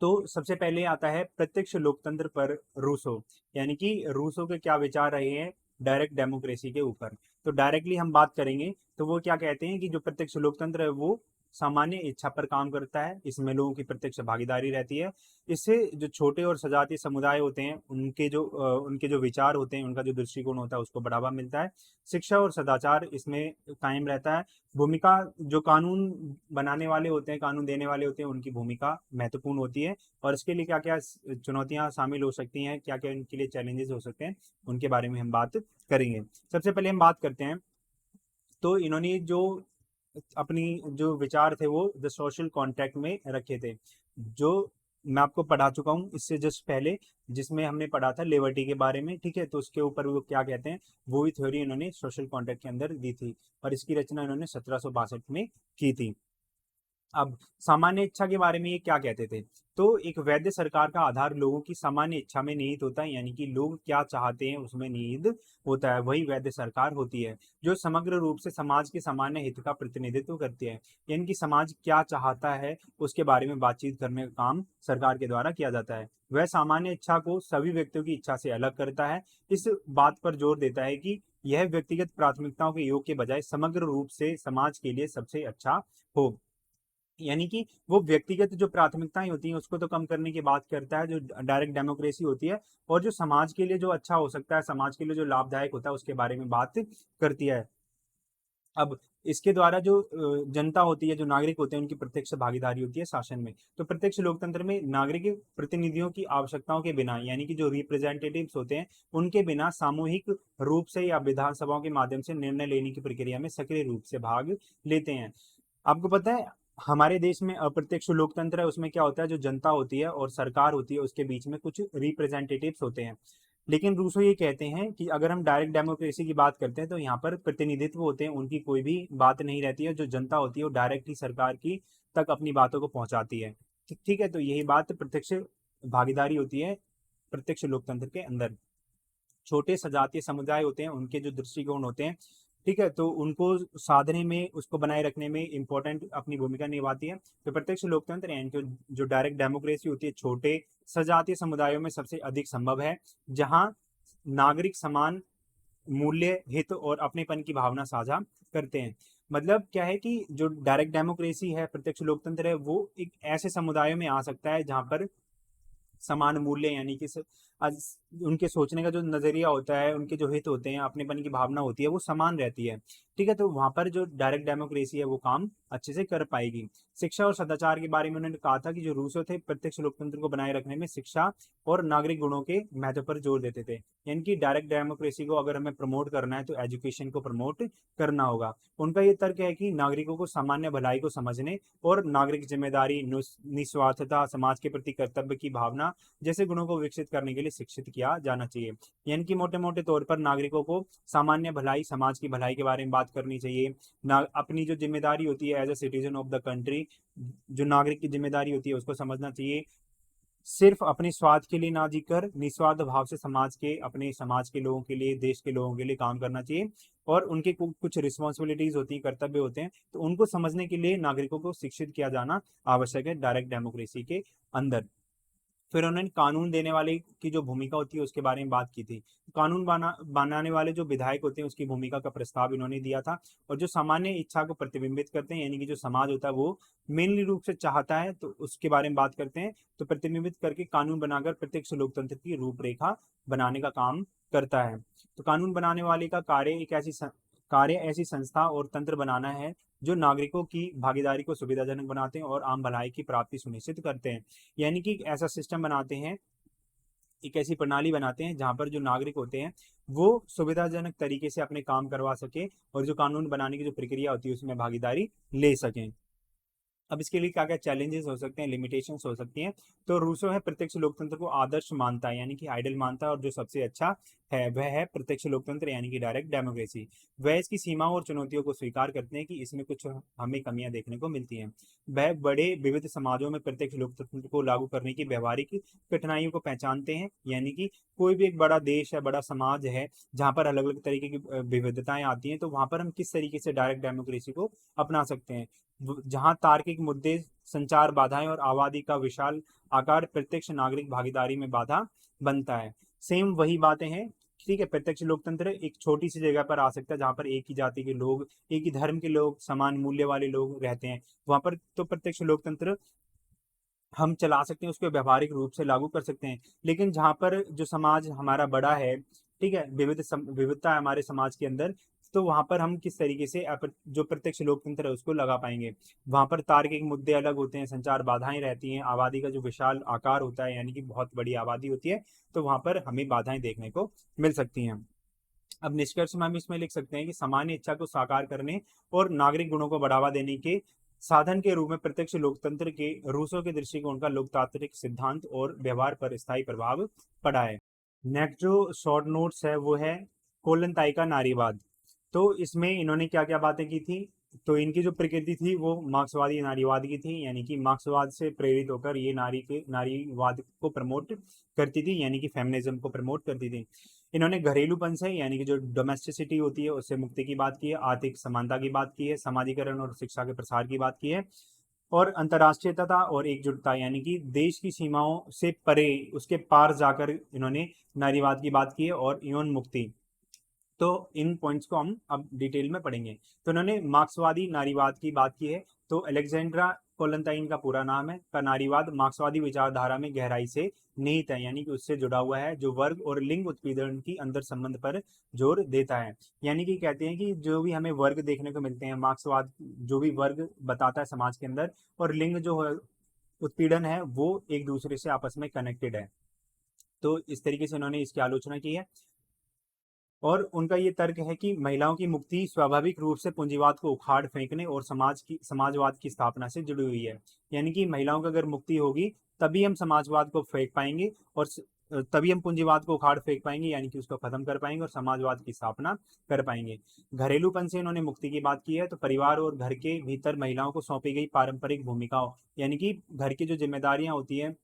तो सबसे पहले आता है प्रत्यक्ष लोकतंत्र पर रूसो, यानी कि रूसो के क्या विचार रहे हैं डायरेक्ट डेमोक्रेसी के ऊपर। तो डायरेक्टली हम बात करेंगे तो वो क्या कहते हैं कि जो प्रत्यक्ष लोकतंत्र है वो सामान्य इच्छा पर काम करता है, इसमें लोगों की प्रत्यक्ष भागीदारी रहती है। इससे जो छोटे और सजातीय समुदाय होते हैं उनके जो विचार होते हैं, उनका जो दृष्टिकोण होता है उसको बढ़ावा मिलता है। शिक्षा और सदाचार इसमें कायम रहता है। भूमिका, जो कानून बनाने वाले होते हैं, कानून देने वाले होते हैं, उनकी भूमिका महत्वपूर्ण होती है। और इसके लिए क्या क्या चुनौतियां शामिल हो सकती हैं, क्या क्या इनके लिए चैलेंजेस हो सकते हैं, उनके बारे में हम बात करेंगे। सबसे पहले हम बात करते हैं, तो इन्होंने जो अपनी जो विचार थे वो द सोशल कॉन्ट्रैक्ट में रखे थे, जो मैं आपको पढ़ा चुका हूँ इससे जस्ट पहले, जिसमें हमने पढ़ा था लिबर्टी के बारे में। ठीक है, तो उसके ऊपर वो क्या कहते हैं, वो भी थ्योरी इन्होंने सोशल कॉन्ट्रैक्ट के अंदर दी थी, और इसकी रचना इन्होंने 1762 में की थी। अब सामान्य इच्छा के बारे में ये क्या कहते थे, तो एक वैध सरकार का आधार लोगों की सामान्य इच्छा में निहित होता है, यानी कि लोग क्या चाहते हैं उसमें निहित होता है, वही वैध सरकार होती है, जो समग्र रूप से समाज के सामान्य हित का प्रतिनिधित्व करती है। यानी कि समाज क्या चाहता है उसके बारे में बातचीत करने का काम सरकार के द्वारा किया जाता है। वह सामान्य इच्छा को सभी व्यक्तियों की इच्छा से अलग करता है, इस बात पर जोर देता है कि यह व्यक्तिगत प्राथमिकताओं के योग के बजाय समग्र रूप से समाज के लिए सबसे अच्छा हो। यानी कि वो व्यक्तिगत जो प्राथमिकताएं होती हैं उसको तो कम करने की बात करता है, जो डायरेक्ट डेमोक्रेसी होती है, और जो समाज के लिए जो अच्छा हो सकता है, समाज के लिए जो लाभदायक होता है उसके बारे में बात करती है। अब इसके द्वारा जो जनता होती है, जो नागरिक होते हैं, उनकी प्रत्यक्ष भागीदारी होती है शासन में। तो प्रत्यक्ष लोकतंत्र में नागरिक प्रतिनिधियों की आवश्यकताओं के बिना, यानी कि जो रिप्रेजेंटेटिव्स होते हैं उनके बिना सामूहिक रूप से या विधानसभाओं के माध्यम से निर्णय लेने की प्रक्रिया में सक्रिय रूप से भाग लेते हैं। आपको पता है हमारे देश में अप्रत्यक्ष लोकतंत्र है, उसमें क्या होता है, जो जनता होती है और सरकार होती है उसके बीच में कुछ रिप्रेजेंटेटिव्स होते हैं। लेकिन रूसो ये कहते हैं कि अगर हम डायरेक्ट डेमोक्रेसी की बात करते हैं तो यहाँ पर प्रतिनिधित्व होते हैं, उनकी कोई भी बात नहीं रहती है, जो जनता होती है वो डायरेक्ट ही सरकार की तक अपनी बातों को पहुंचाती है। ठीक है, तो यही बात प्रत्यक्ष भागीदारी होती है प्रत्यक्ष लोकतंत्र के अंदर। छोटे सजातीय समुदाय होते हैं, उनके जो दृष्टिकोण होते हैं, ठीक है, तो उनको साधने में, उसको बनाए रखने में इंपॉर्टेंट अपनी भूमिका निभाती है। तो प्रत्यक्ष लोकतंत्र यानी कि जो डायरेक्ट डेमोक्रेसी होती है छोटे सजातीय समुदायों में सबसे अधिक संभव है, जहां नागरिक समान मूल्य, हित और अपनेपन की भावना साझा करते हैं। मतलब क्या है कि जो डायरेक्ट डेमोक्रेसी है, प्रत्यक्ष लोकतंत्र है, वो एक ऐसे समुदायों में आ सकता है जहां पर समान मूल्य, यानी कि उनके सोचने का जो नजरिया होता है, उनके जो हित होते हैं, अपनेपन की भावना होती है, वो समान रहती है। ठीक है, तो वहां पर जो डायरेक्ट डेमोक्रेसी है वो काम अच्छे से कर पाएगी। शिक्षा और सदाचार के बारे में उन्होंने कहा था कि जो रूसो थे, प्रत्यक्ष लोकतंत्र को बनाए रखने में शिक्षा और नागरिक गुणों के महत्व पर जोर देते थे। यानी कि डायरेक्ट डेमोक्रेसी को अगर हमें प्रमोट करना है तो एजुकेशन को प्रमोट करना होगा। उनका ये तर्क है कि नागरिकों को सामान्य भलाई को समझने और नागरिक जिम्मेदारी, निस्वार्थता, समाज के प्रति कर्तव्य की भावना जैसे गुणों को विकसित करने के लिए शिक्षित किया जाना चाहिए। यानी कि मोटे मोटे तौर पर नागरिकों को सामान्य भलाई, समाज की भलाई के बारे में बात करनी चाहिए। अपनी जो जिम्मेदारी होती है as a citizen of the country, जो नागरिक की जिम्मेदारी होती है उसको समझना चाहिए। सिर्फ अपने स्वार्थ के लिए ना जीकर निस्वार्थ भाव से समाज के, अपने समाज के लोगों के लिए, देश के लोगों के लिए काम करना चाहिए। और उनके कुछ रिस्पॉन्सिबिलिटीज होती हैं, कर्तव्य होते हैं, तो उनको समझने के लिए नागरिकों को शिक्षित किया जाना आवश्यक है डायरेक्ट डेमोक्रेसी के अंदर। फिर उन्होंने कानून देने वाले की जो भूमिका होती है उसके बारे में बात की थी। कानून बनाने वाले जो विधायक होते हैं उसकी भूमिका का प्रस्ताव इन्होंने दिया था। और जो सामान्य इच्छा को प्रतिबिंबित करते हैं, यानी कि जो समाज होता है वो मेनली रूप से चाहता है, तो उसके बारे में बात करते हैं। तो प्रतिबिंबित करके कानून बनाकर प्रत्यक्ष लोकतंत्र की रूपरेखा बनाने का काम करता है। तो कानून बनाने वाले का कार्य ऐसी संस्था और तंत्र बनाना है जो नागरिकों की भागीदारी को सुविधाजनक बनाते हैं और आम भलाई की प्राप्ति सुनिश्चित करते हैं। यानी कि ऐसा सिस्टम बनाते हैं, एक ऐसी प्रणाली बनाते हैं जहां पर जो नागरिक होते हैं वो सुविधाजनक तरीके से अपने काम करवा सके और जो कानून बनाने की जो प्रक्रिया होती है उसमें भागीदारी ले सकें। अब इसके लिए क्या क्या चैलेंजेस हो सकते हैं, लिमिटेशंस हो सकती हैं। तो रूसो है प्रत्यक्ष लोकतंत्र को आदर्श मानता है, यानी कि आइडल मानता है, और जो सबसे अच्छा है वह है प्रत्यक्ष लोकतंत्र यानी कि डायरेक्ट डेमोक्रेसी। वह इसकी सीमाओं और चुनौतियों को स्वीकार करते हैं कि इसमें कुछ हमें कमियां देखने को मिलती हैं। वह बड़े विविध समाजों में प्रत्यक्ष लोकतंत्र को लागू करने की व्यवहारिक कठिनाइयों को पहचानते हैं। यानी कि कोई भी एक बड़ा देश है, बड़ा समाज है, जहां पर अलग अलग तरीके की विविधताएं आती हैं, तो वहां पर हम किस तरीके से डायरेक्ट डेमोक्रेसी को अपना सकते हैं। जहां तार्किक मुद्दे, संचार बाधाएं और आबादी का विशाल आकार प्रत्यक्ष नागरिक भागीदारी में बाधा बनता है। सेम वही बातें हैं। ठीक है, प्रत्यक्ष लोकतंत्र एक छोटी सी जगह पर आ सकता है जहां पर एक ही जाति के लोग, एक ही धर्म के लोग, समान मूल्य वाले लोग रहते हैं। वहां पर तो प्रत्यक्ष लोकतंत्र हम चला सकते हैं, उसको व्यवहारिक रूप से लागू कर सकते हैं। लेकिन जहां पर जो समाज हमारा बड़ा है, ठीक है, विविधता है हमारे समाज के अंदर, तो वहां पर हम किस तरीके से जो प्रत्यक्ष लोकतंत्र है उसको लगा पाएंगे। वहां पर तार्किक मुद्दे अलग होते हैं, संचार बाधाएं रहती हैं, आबादी का जो विशाल आकार होता है, यानी कि बहुत बड़ी आबादी होती है, तो वहां पर हमें बाधाएं देखने को मिल सकती हैं। अब निष्कर्ष में हम इसमें लिख सकते हैं कि सामान्य इच्छा को साकार करने और नागरिक गुणों को बढ़ावा देने के साधन के रूप में प्रत्यक्ष लोकतंत्र के रूसों के दृष्टिकोण का लोकतांत्रिक सिद्धांत और व्यवहार पर स्थायी प्रभाव पड़ा है। नेक्स्ट जो शॉर्ट नोट्स है वो है कोलन का नारीवाद। तो इसमें इन्होंने क्या क्या बातें की थी। तो इनकी जो प्रकृति थी वो मार्क्सवादी नारीवाद की थी, यानी कि मार्क्सवाद से प्रेरित होकर ये नारीवाद को प्रमोट करती थी, यानी कि फेमिनिज्म को प्रमोट करती थी। इन्होंने घरेलूपन से, यानी कि जो डोमेस्टिसिटी होती है उससे मुक्ति की बात की है, आर्थिक समानता की बात की है, समाजीकरण और शिक्षा के प्रसार की बात की है, और अंतर्राष्ट्रीयता और एकजुटता, यानी कि देश की सीमाओं से परे, उसके पार जाकर इन्होंने नारीवाद की बात की है, और यौन मुक्ति। तो इन पॉइंट्स को हम अब डिटेल में पढ़ेंगे। तो उन्होंने मार्क्सवादी नारीवाद की बात की है। तो अलेक्जेंड्रा कोलंताइन का पूरा नाम है का नारीवाद मार्क्सवादी विचारधारा में गहराई से निहित है, यानी कि उससे जुड़ा हुआ है, जो वर्ग और लिंग उत्पीड़न की अंतर संबंध पर जोर देता है। यानी कि कहते हैं कि जो भी हमें वर्ग देखने को मिलते हैं, मार्क्सवाद जो भी वर्ग बताता है समाज के अंदर, और लिंग जो है, उत्पीड़न है, वो एक दूसरे से आपस में कनेक्टेड है। तो इस तरीके से उन्होंने इसकी आलोचना की है। और उनका ये तर्क है कि महिलाओं की मुक्ति स्वाभाविक रूप से पूंजीवाद को उखाड़ फेंकने और समाजवाद की स्थापना से जुड़ी हुई है। यानी कि महिलाओं की अगर मुक्ति होगी तभी हम समाजवाद को फेंक पाएंगे, और तभी हम पूंजीवाद को उखाड़ फेंक पाएंगे, यानी कि उसको खत्म कर पाएंगे और समाजवाद की स्थापना कर पाएंगे। घरेलूपन से इन्होंने मुक्ति की बात की है। तो परिवार और घर के भीतर महिलाओं को सौंपी गई पारंपरिक भूमिकाओं, यानी कि घर की जो जिम्मेदारियां होती है,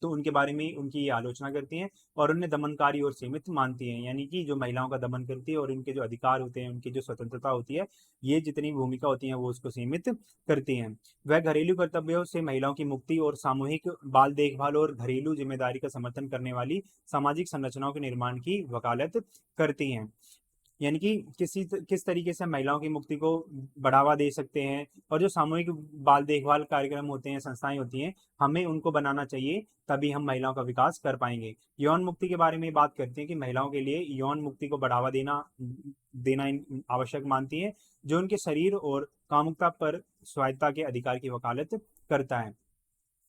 तो उनके बारे में उनकी ये आलोचना करती हैं और उन्हें दमनकारी और सीमित मानती हैं, यानी कि जो महिलाओं का दमन करती है और उनके जो अधिकार होते हैं, उनकी जो स्वतंत्रता होती है, ये जितनी भूमिका होती है वो उसको सीमित करती हैं। वह घरेलू कर्तव्यों से महिलाओं की मुक्ति और सामूहिक बाल देखभाल और घरेलू जिम्मेदारी का समर्थन करने वाली सामाजिक संरचनाओं के निर्माण की वकालत करती हैं। यानी कि किस तरीके से महिलाओं की मुक्ति को बढ़ावा दे सकते हैं, और जो सामूहिक बाल देखभाल कार्यक्रम होते हैं, संस्थाएं होती हैं, हमें उनको बनाना चाहिए, तभी हम महिलाओं का विकास कर पाएंगे। यौन मुक्ति के बारे में बात करते हैं कि महिलाओं के लिए यौन मुक्ति को बढ़ावा देना देना आवश्यक मानती है, जो उनके शरीर और कामुकता पर स्वायत्ता के अधिकार की वकालत करता है।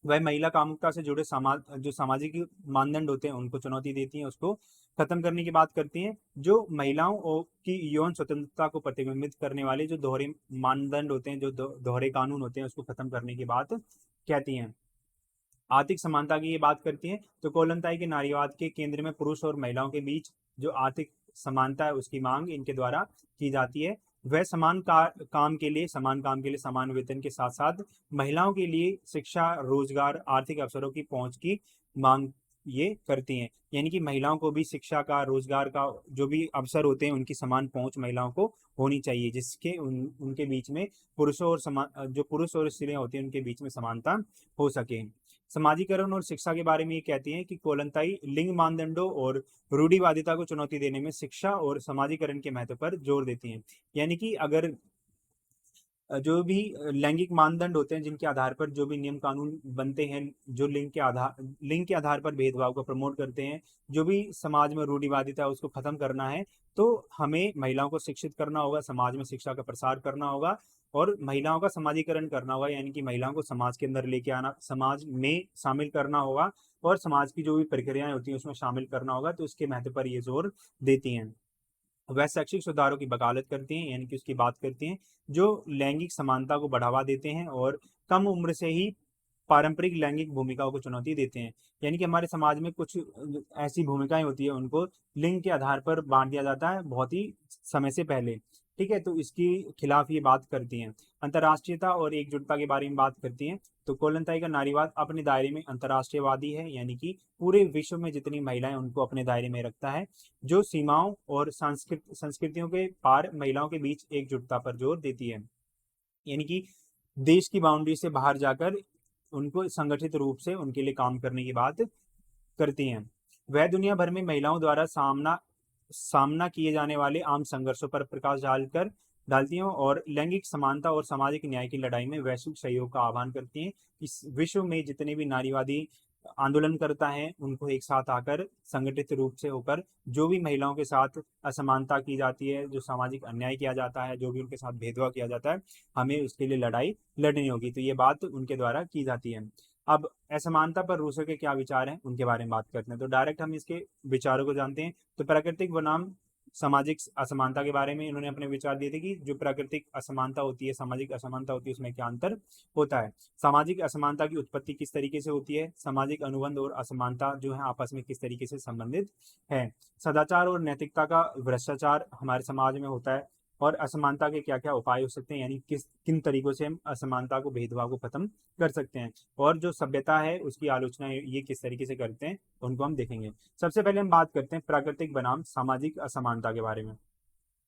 वह महिला कामुकता से जुड़े जो सामाजिक मानदंड होते हैं उनको चुनौती देती हैं, उसको खत्म करने की बात करती हैं। जो महिलाओं की यौन स्वतंत्रता को प्रतिबिंबित करने वाले जो दोहरे मानदंड होते हैं, जो दोहरे कानून होते हैं, उसको खत्म करने की बात कहती हैं। आर्थिक समानता की ये बात करती हैं। तो कोलंताई के नारीवाद के केंद्र में पुरुष और महिलाओं के बीच जो आर्थिक समानता है उसकी मांग इनके द्वारा की जाती है। वह काम के लिए समान वेतन के साथ साथ महिलाओं के लिए शिक्षा, रोजगार, आर्थिक अवसरों की पहुंच की मांग ये करती हैं। यानी कि महिलाओं को भी शिक्षा का, रोजगार का जो भी अवसर होते हैं उनकी समान पहुंच महिलाओं को होनी चाहिए, जिसके उनके बीच में जो पुरुष और स्त्रियां होती हैं उनके बीच में समानता हो सके। समाजीकरण और शिक्षा के बारे में ये कहती हैं कि कोलंताई लिंग मानदंडों और रूढ़िवादिता को चुनौती देने में शिक्षा और समाजीकरण के महत्व पर जोर देती हैं। यानी कि अगर जो भी लैंगिक मानदंड होते हैं, जिनके आधार पर जो भी नियम कानून बनते हैं, जो लिंग के आधार पर भेदभाव को प्रमोट करते हैं, जो भी समाज में रूढ़िवादिता है उसको खत्म करना है, तो हमें महिलाओं को शिक्षित करना होगा, समाज में शिक्षा का प्रसार करना होगा और महिलाओं का समाजीकरण करना होगा। यानी कि महिलाओं को समाज के अंदर लेके आना, समाज में शामिल करना होगा और समाज की जो भी प्रक्रियाएं होती हैं उसमें शामिल करना होगा। तो उसके महत्व पर ये जोर देती हैं। वह शैक्षिक सुधारों की वकालत करती हैं, यानी कि उसकी बात करती हैं जो लैंगिक समानता को बढ़ावा देते हैं और कम उम्र से ही पारंपरिक लैंगिक भूमिकाओं को चुनौती देते हैं। यानी कि हमारे समाज में कुछ ऐसी भूमिकाएं होती है, उनको लिंग के आधार पर बांट दिया जाता है बहुत ही समय से पहले। ठीक है, तो इसकी खिलाफ ये बात करती हैं। अंतर्राष्ट्रीयता और एकजुटता के बारे में बात करती हैं। तो कोलंताई का नारीवाद अपने दायरे में अंतर्राष्ट्रीयवादी है, यानी कि पूरे विश्व में जितनी महिलाएं उनको अपने दायरे में रखता है, जो सीमाओं और संस्कृतियों के पार महिलाओं के बीच एकजुटता पर जोर देती है। यानी कि देश की बाउंड्री से बाहर जाकर उनको संगठित रूप से उनके लिए काम करने की बात करती हैं। वह दुनिया भर में महिलाओं द्वारा सामना किए जाने वाले आम संघर्षों पर प्रकाश डालती हैं और लैंगिक समानता और सामाजिक न्याय की लड़ाई में वैश्विक सहयोग का आह्वान करती हैं। इस विश्व में जितने भी नारीवादी आंदोलन करता है उनको एक साथ आकर संगठित रूप से होकर जो भी महिलाओं के साथ असमानता की जाती है, जो सामाजिक अन्याय किया जाता है, जो भी उनके साथ भेदभाव किया जाता है, हमें उसके लिए लड़ाई लड़नी होगी। तो ये बात उनके द्वारा की जाती है। अब असमानता पर रूसो के क्या विचार हैं उनके बारे में बात करते हैं। तो डायरेक्ट हम इसके विचारों को जानते हैं। तो प्राकृतिक बनाम सामाजिक असमानता के बारे में इन्होंने अपने विचार दिए थे कि जो प्राकृतिक असमानता होती है, सामाजिक असमानता होती है, उसमें क्या अंतर होता है। सामाजिक असमानता की उत्पत्ति किस तरीके से होती है, सामाजिक अनुबंध और असमानता जो है आपस में किस तरीके से संबंधित है, सदाचार और नैतिकता का भ्रष्टाचार हमारे समाज में होता है, और असमानता के क्या क्या उपाय हो सकते हैं, यानी किन तरीकों से हम असमानता को, भेदभाव को खत्म कर सकते हैं, और जो सभ्यता है उसकी आलोचना ये किस तरीके से करते हैं उनको हम देखेंगे। सबसे पहले हम बात करते हैं प्राकृतिक बनाम सामाजिक असमानता के बारे में।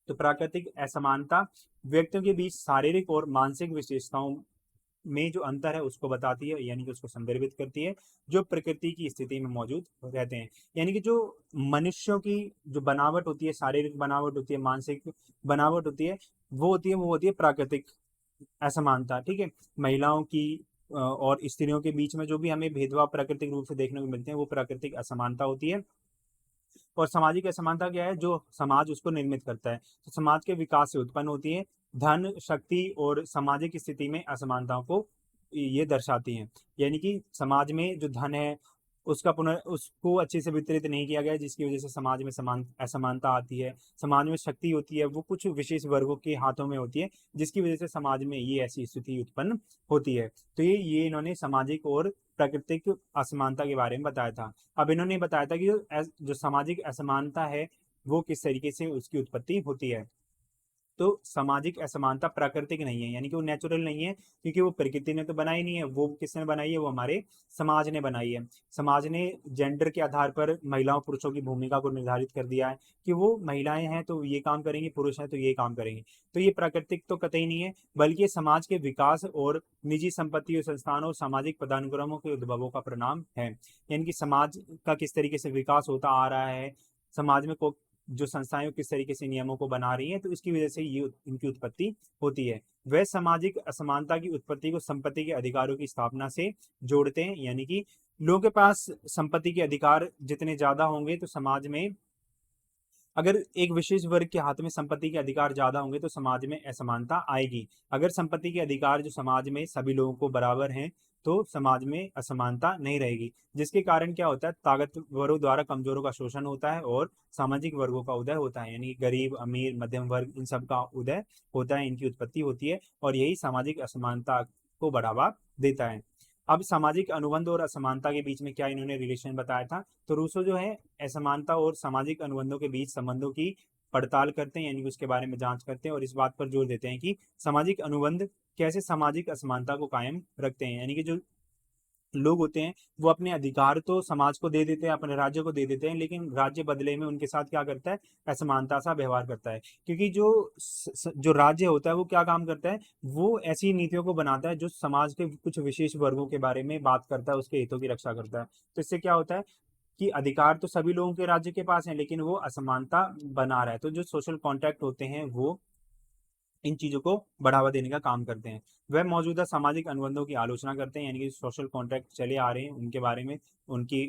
तो प्राकृतिक असमानता व्यक्तियों के बीच शारीरिक और मानसिक विशेषताओं में जो अंतर है उसको बताती है, यानी कि उसको संदर्भित करती है, जो प्रकृति की स्थिति में मौजूद रहते हैं। यानी कि जो मनुष्यों की जो बनावट होती है, शारीरिक बनावट होती है, मानसिक बनावट होती है, वो होती है प्राकृतिक असमानता। ठीक है, महिलाओं की और स्त्रियों के बीच में जो भी हमें भेदभाव प्राकृतिक रूप से देखने को मिलते हैं वो प्राकृतिक असमानता होती है। और सामाजिक असमानता क्या है, जो समाज उसको निर्मित करता है, तो समाज के विकास से उत्पन्न होती है। धन, शक्ति और सामाजिक स्थिति में असमानताओं को ये दर्शाती हैं। यानी कि समाज में जो धन है उसको अच्छे से वितरित नहीं किया गया, जिसकी वजह से समाज में असमानता आती है। समाज में शक्ति होती है वो कुछ विशेष वर्गों के हाथों में होती है, जिसकी वजह से समाज में ये ऐसी स्थिति उत्पन्न होती है। तो ये इन्होंने सामाजिक और प्राकृतिक असमानता के बारे में बताया था। अब इन्होंने बताया था कि जो सामाजिक असमानता है वो किस तरीके से उसकी उत्पत्ति होती है। तो सामाजिक असमानता प्राकृतिक नहीं है, यानी कि वो नेचुरल नहीं है, क्योंकि वो प्रकृति ने तो बनाई नहीं है, वो किसने बनाई है, वो हमारे समाज ने बनाई है। समाज ने जेंडर के आधार पर महिलाओं पुरुषों की भूमिका को निर्धारित कर दिया है कि वो महिलाएं हैं तो ये काम करेंगे, पुरुष हैं तो ये काम करेंगे। तो ये प्राकृतिक तो कतई नहीं है, बल्कि ये समाज के विकास और निजी संपत्ति और संस्थानों और सामाजिक पदानुक्रमों के उद्भवों का परिणाम है। यानी कि समाज का किस तरीके से विकास होता आ रहा है, समाज में को जो संस्थाएं किस तरीके से नियमों को बना रही हैं, तो इसकी वजह से ये इनकी उत्पत्ति होती है। वह सामाजिक असमानता की उत्पत्ति को संपत्ति के अधिकारों की स्थापना से जोड़ते हैं, यानी कि लोगों के पास संपत्ति के अधिकार जितने ज्यादा होंगे तो समाज में, अगर एक विशेष वर्ग के हाथ में संपत्ति के अधिकार ज्यादा होंगे तो समाज में असमानता आएगी। अगर संपत्ति के अधिकार जो समाज में सभी लोगों को बराबर हैं तो समाज में असमानता नहीं रहेगी, जिसके कारण क्या होता है, ताकतवरों द्वारा कमजोरों का शोषण होता है और सामाजिक वर्गों का उदय होता है, यानी गरीब अमीर मध्यम वर्ग इन सब का उदय होता है, इनकी उत्पत्ति होती है और यही सामाजिक असमानता को बढ़ावा देता है। अब सामाजिक अनुबंध और असमानता के बीच में क्या इन्होंने रिलेशन बताया था, तो रूसो जो है असमानता और सामाजिक अनुबंधों के बीच संबंधों की पड़ताल करते हैं, यानी कि उसके बारे में जांच करते हैं और इस बात पर जोर देते हैं कि सामाजिक अनुबंध कैसे सामाजिक असमानता को कायम रखते हैं। यानी कि जो लोग होते हैं वो अपने अधिकार तो समाज को दे देते हैं, अपने राज्य को दे देते हैं, लेकिन राज्य बदले में उनके साथ क्या करता है, असमानता सा व्यवहार करता है। क्योंकि जो राज्य होता है वो क्या काम करता है, वो ऐसी नीतियों को बनाता है जो समाज के कुछ विशेष वर्गों के बारे में बात करता है, उसके हितों की रक्षा करता है। तो इससे क्या होता है कि अधिकार तो सभी लोगों के राज्य के पास है, लेकिन वो असमानता बना रहा है। तो जो सोशल कॉन्ट्रैक्ट होते हैं वो इन चीजों को बढ़ावा देने का काम करते हैं। वह मौजूदा सामाजिक अनुबंधों की आलोचना करते हैं, यानी कि सोशल कॉन्ट्रैक्ट चले आ रहे हैं उनके बारे में उनकी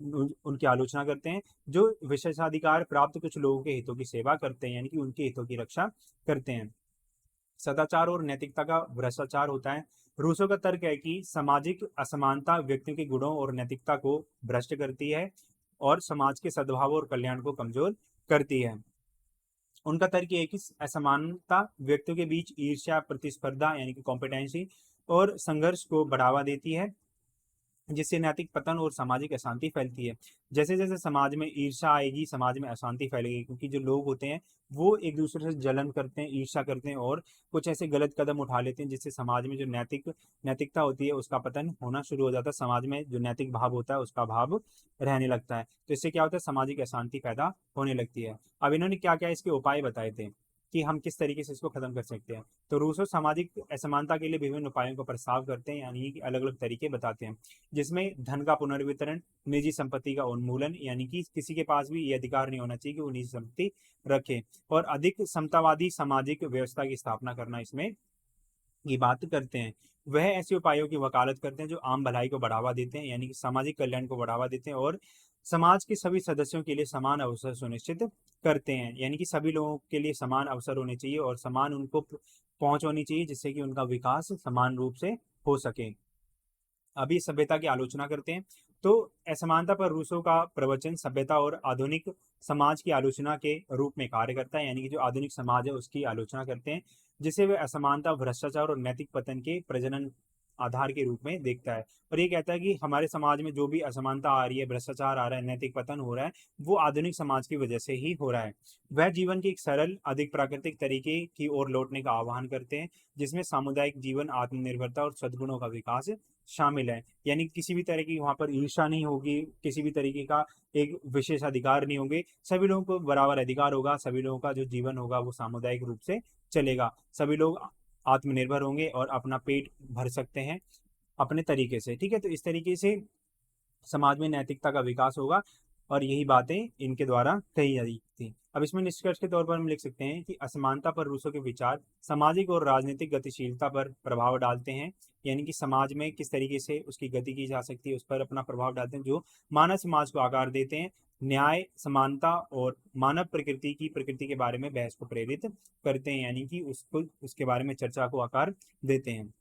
उनकी आलोचना करते हैं, जो विशेषाधिकार प्राप्त कुछ लोगों के हितों की सेवा करते हैं, यानी कि उनके हितों की रक्षा करते हैं। सदाचार और नैतिकता का भ्रष्टाचार होता है। रूसो का तर्क है कि सामाजिक असमानता व्यक्तियों के गुणों और नैतिकता को भ्रष्ट करती है और समाज के सद्भाव और कल्याण को कमजोर करती है। उनका तर्क ये है कि असमानता व्यक्तियों के बीच ईर्ष्या प्रतिस्पर्धा यानी कि कॉम्पिटेंसी और संघर्ष को बढ़ावा देती है, जिससे नैतिक पतन और सामाजिक अशांति फैलती है। जैसे जैसे समाज में ईर्ष्या आएगी समाज में अशांति फैलेगी, क्योंकि जो लोग होते हैं वो एक दूसरे से जलन करते हैं, ईर्ष्या करते हैं और कुछ ऐसे गलत कदम उठा लेते हैं, जिससे समाज में जो नैतिकता होती है उसका पतन होना शुरू हो जाता है, समाज में जो नैतिक भाव होता है उसका भाव रहने लगता है। तो इससे क्या होता है, सामाजिक अशांति पैदा होने लगती है। अब इन्होंने क्या क्या इसके उपाय बताए थे कि हम किस तरीके से इसको खत्म कर सकते हैं। तो रूसो सामाजिक असमानता के लिए विभिन्न उपायों का प्रस्ताव करते हैं, यानी कि अलग अलग तरीके बताते हैं, जिसमें धन का पुनर्वितरण, निजी संपत्ति का उन्मूलन, यानी कि किसी के पास भी ये अधिकार नहीं होना चाहिए कि वो निजी संपत्ति रखे, और अधिक समतावादी सामाजिक व्यवस्था की स्थापना करना इसमें की बात करते हैं। वह ऐसे उपायों की वकालत करते हैं जो आम भलाई को बढ़ावा देते हैं, यानी कि सामाजिक कल्याण को बढ़ावा देते हैं और समाज के सभी सदस्यों के लिए समान अवसर सुनिश्चित करते हैं, यानी कि सभी लोगों के लिए समान अवसर होने चाहिए और समान उनको पहुंच होनी चाहिए, जिससे कि उनका विकास समान रूप से हो सके। अभी सभ्यता की आलोचना करते हैं। तो असमानता पर रूसो का प्रवचन सभ्यता और आधुनिक समाज की आलोचना के रूप में कार्य करता है, यानी कि जो आधुनिक समाज है उसकी आलोचना करते हैं, जिसे वे असमानता, भ्रष्टाचार और नैतिक पतन के प्रजनन आधार के रूप में देखता है। और ये कहता है कि हमारे समाज में जो भी असमानता आ रही है, भ्रष्टाचार आ रहा है, नैतिक पतन हो रहा है, वो आधुनिक समाज की वजह से ही हो रहा है। वह जीवन के एक सरल अधिक प्राकृतिक तरीके की ओर लौटने का आह्वान करते हैं, जिसमें सामुदायिक जीवन, आत्मनिर्भरता और सद्गुणों का विकास शामिल है। यानी किसी भी तरह की वहां पर ईर्ष्या नहीं होगी, किसी भी तरीके का एक विशेष अधिकार नहीं होंगे, सभी लोगों को बराबर अधिकार होगा, सभी लोगों का जो जीवन होगा वो सामुदायिक रूप से चलेगा, सभी लोग आत्मनिर्भर होंगे और अपना पेट भर सकते हैं अपने तरीके से। ठीक है, तो इस तरीके से समाज में नैतिकता का विकास होगा और यही बातें इनके द्वारा कही जाती थी। अब इसमें निष्कर्ष के तौर पर हम लिख सकते हैं कि असमानता पर रूसो के विचार सामाजिक और राजनीतिक गतिशीलता पर प्रभाव डालते हैं, यानी कि समाज में किस तरीके से उसकी गति की जा सकती है उस पर अपना प्रभाव डालते हैं, जो मानव समाज को आकार देते हैं, न्याय, समानता और मानव प्रकृति के बारे में बहस को प्रेरित करते हैं, यानी कि उसको उसके बारे में चर्चा को आकार देते हैं।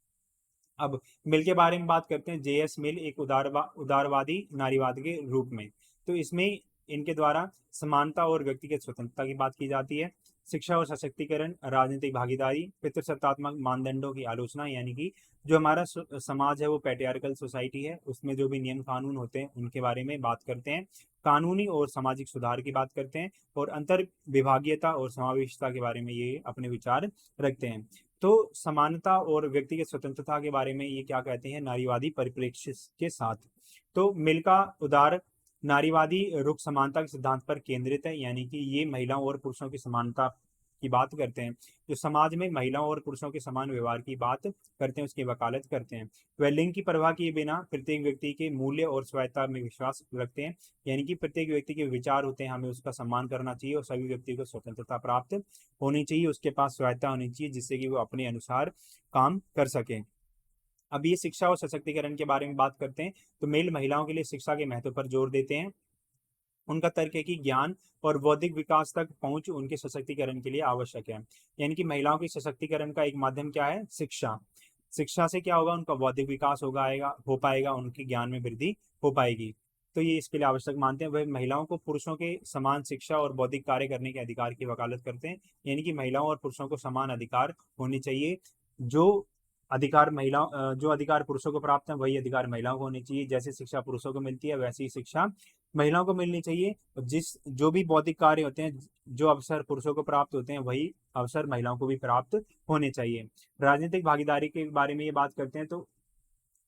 अब मिल के बारे में बात करते हैं। जेएस मिल एक उदारवादी नारीवाद के रूप में, तो इसमें इनके द्वारा समानता और व्यक्तिगत स्वतंत्रता की बात की जाती है। शिक्षा और सशक्तिकरण, राजनीतिक भागीदारी, पितृसत्तात्मक मानदंडों की आलोचना, यानी कि जो हमारा समाज है वो पैट्रियार्कल सोसाइटी है, उसमें जो भी नियम कानून होते हैं उनके बारे में बात करते हैं। कानूनी और सामाजिक सुधार की बात करते हैं, और अंतर विभागीयता और समावेशिता के बारे में ये अपने विचार रखते हैं। तो समानता और व्यक्तिगत स्वतंत्रता के बारे में ये क्या कहते हैं, नारीवादी परिप्रेक्ष्य के साथ। तो मिल का उदार नारीवादी रुख समानता के सिद्धांत पर केंद्रित है, यानी कि ये महिलाओं और पुरुषों की समानता की बात करते हैं, जो समाज में महिलाओं और पुरुषों के समान व्यवहार की बात करते हैं, उसकी वकालत करते हैं। वह लिंग की परवाह किए बिना प्रत्येक व्यक्ति के मूल्य और स्वायत्ता में विश्वास रखते हैं, यानी कि प्रत्येक व्यक्ति के विचार होते हैं, हमें उसका सम्मान करना चाहिए और सभी व्यक्ति को स्वतंत्रता प्राप्त होनी चाहिए, उसके पास स्वायत्ता होनी चाहिए जिससे कि वो अपने अनुसार काम कर सके। अब ये शिक्षा और सशक्तिकरण के बारे में बात करते हैं, तो मेल महिलाओं के लिए शिक्षा के महत्व पर जोर देते हैं। उनका तर्क है कि ज्ञान और बौद्धिक विकास तक पहुंच उनके सशक्तिकरण के लिए आवश्यक है, यानी कि महिलाओं के सशक्तिकरण का एक माध्यम क्या है, शिक्षा। शिक्षा से क्या होगा, उनका बौद्धिक विकास हो पाएगा, उनके ज्ञान में वृद्धि हो पाएगी, तो ये इसके लिए आवश्यक मानते हैं। वह महिलाओं को पुरुषों के समान शिक्षा और बौद्धिक कार्य करने के अधिकार की वकालत करते हैं, यानी कि महिलाओं और पुरुषों को समान अधिकार होने चाहिए। जो अधिकार पुरुषों को प्राप्त है वही अधिकार महिलाओं को होने चाहिए। जैसे शिक्षा पुरुषों को मिलती है वैसी ही शिक्षा महिलाओं को मिलनी चाहिए। जो भी बौद्धिक कार्य होते हैं, जो अवसर पुरुषों को प्राप्त होते हैं वही अवसर महिलाओं को भी प्राप्त होने चाहिए। राजनीतिक भागीदारी के बारे में ये बात करते हैं, तो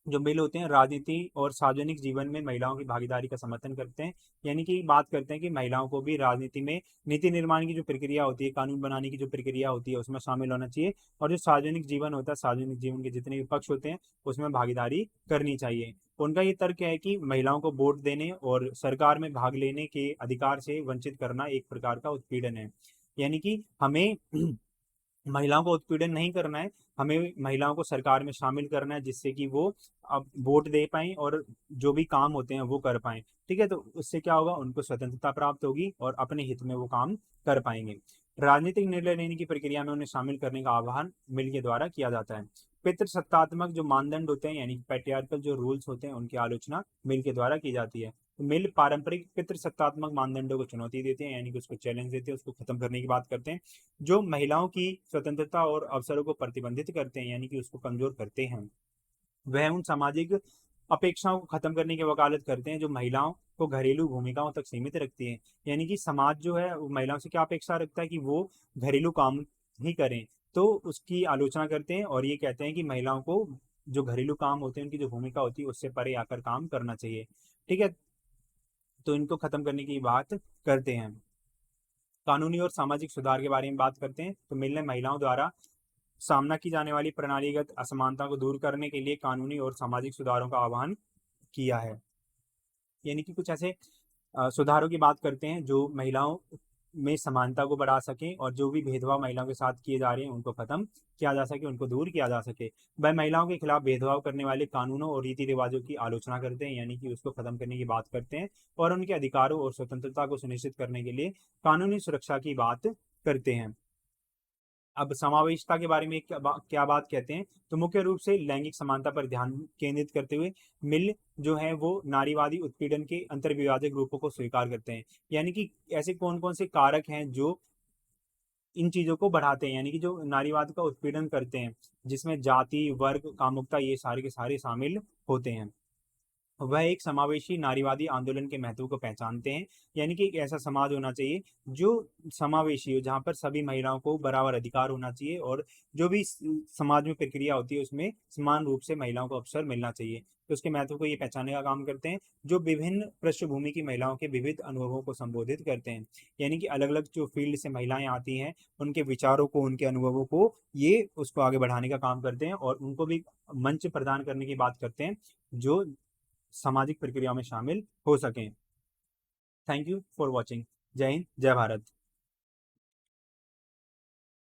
जो बिल होते हैं राजनीति और सार्वजनिक जीवन में महिलाओं की भागीदारी का समर्थन करते हैं, यानी कि बात करते हैं कि महिलाओं को भी राजनीति में नीति निर्माण की जो प्रक्रिया होती है, कानून बनाने की जो प्रक्रिया होती है उसमें शामिल होना चाहिए, और जो सार्वजनिक जीवन होता है, सार्वजनिक जीवन के जितने भी पक्ष होते हैं उसमें भागीदारी करनी चाहिए। उनका ये तर्क है कि महिलाओं को वोट देने और सरकार में भाग लेने के अधिकार से वंचित करना एक प्रकार का उत्पीड़न है, यानी कि हमें महिलाओं को उत्पीड़न नहीं करना है, हमें महिलाओं को सरकार में शामिल करना है जिससे कि वो अब वोट दे पाएं और जो भी काम होते हैं वो कर पाएं। ठीक है, तो उससे क्या होगा, उनको स्वतंत्रता प्राप्त होगी और अपने हित में वो काम कर पाएंगे। राजनीतिक निर्णय लेने की प्रक्रिया में उन्हें शामिल करने का आह्वान मिल के द्वारा किया जाता है। पितृसत्तात्मक जो मानदंड होते हैं, यानी पैट्रियार्कल जो रूल्स होते हैं, उनकी आलोचना मिल के द्वारा की जाती है। तो मिल पारंपरिक पितृसत्तात्मक मानदंडों को चुनौती देते हैं, यानी कि उसको चैलेंज देते हैं, उसको खत्म करने की बात करते हैं। जो महिलाओं की स्वतंत्रता और अवसरों को प्रतिबंधित करते हैं, यानी कि उसको कमजोर करते हैं, वह उन सामाजिक अपेक्षाओं को खत्म करने की वकालत करते हैं जो महिलाओं को घरेलू भूमिकाओं तक सीमित रखती हैं। यानी कि समाज जो है वो महिलाओं से क्या अपेक्षा रखता है कि वो घरेलू काम ही करें, तो उसकी आलोचना करते हैं और ये कहते हैं कि महिलाओं को जो घरेलू काम होते हैं, उनकी जो भूमिका होती है उससे परे आकर काम करना चाहिए। ठीक है, तो इनको खत्म करने की बात करते हैं। कानूनी और सामाजिक सुधार के बारे में बात करते हैं, तो मिल ने महिलाओं द्वारा सामना की जाने वाली प्रणालीगत असमानता को दूर करने के लिए कानूनी और सामाजिक सुधारों का आह्वान किया है, यानी कि कुछ ऐसे सुधारों की बात करते हैं जो महिलाओं में समानता को बढ़ा सकें और जो भी भेदभाव महिलाओं के साथ किए जा रहे हैं उनको खत्म किया जा सके, उनको दूर किया जा सके। वह महिलाओं के खिलाफ भेदभाव करने वाले कानूनों और रीति रिवाजों की आलोचना करते हैं, यानी कि उसको खत्म करने की बात करते हैं, और उनके अधिकारों और स्वतंत्रता को सुनिश्चित करने के लिए कानूनी सुरक्षा की बात करते हैं। अब समावेशिता के बारे में क्या बात कहते हैं, तो मुख्य रूप से लैंगिक समानता पर ध्यान केंद्रित करते हुए मिल जो है वो नारीवादी उत्पीड़न के अंतर्विभाजक रूपों को स्वीकार करते हैं, यानी कि ऐसे कौन कौन से कारक हैं जो इन चीजों को बढ़ाते हैं, यानी कि जो नारीवाद का उत्पीड़न करते हैं, जिसमें जाति, वर्ग, कामुकता ये सारे के सारे शामिल होते हैं। वह एक समावेशी नारीवादी आंदोलन के महत्व को पहचानते हैं, यानी कि एक ऐसा समाज होना चाहिए जो समावेशी हो, जहाँ पर सभी महिलाओं को बराबर अधिकार होना चाहिए और जो भी समाज में प्रक्रिया होती है उसमें समान रूप से महिलाओं को अवसर मिलना चाहिए। तो उसके महत्व को ये पहचानने का काम करते हैं, जो विभिन्न पृष्ठभूमि की महिलाओं के विविध अनुभवों को संबोधित करते हैं, यानी कि अलग अलग जो फील्ड से महिलाएं आती हैं उनके विचारों को, उनके अनुभवों को ये उसको आगे बढ़ाने का काम करते हैं और उनको भी मंच प्रदान करने की बात करते हैं जो सामाजिक प्रक्रिया में शामिल हो सकें। Thank you for watching. जय हिंद, जय भारत।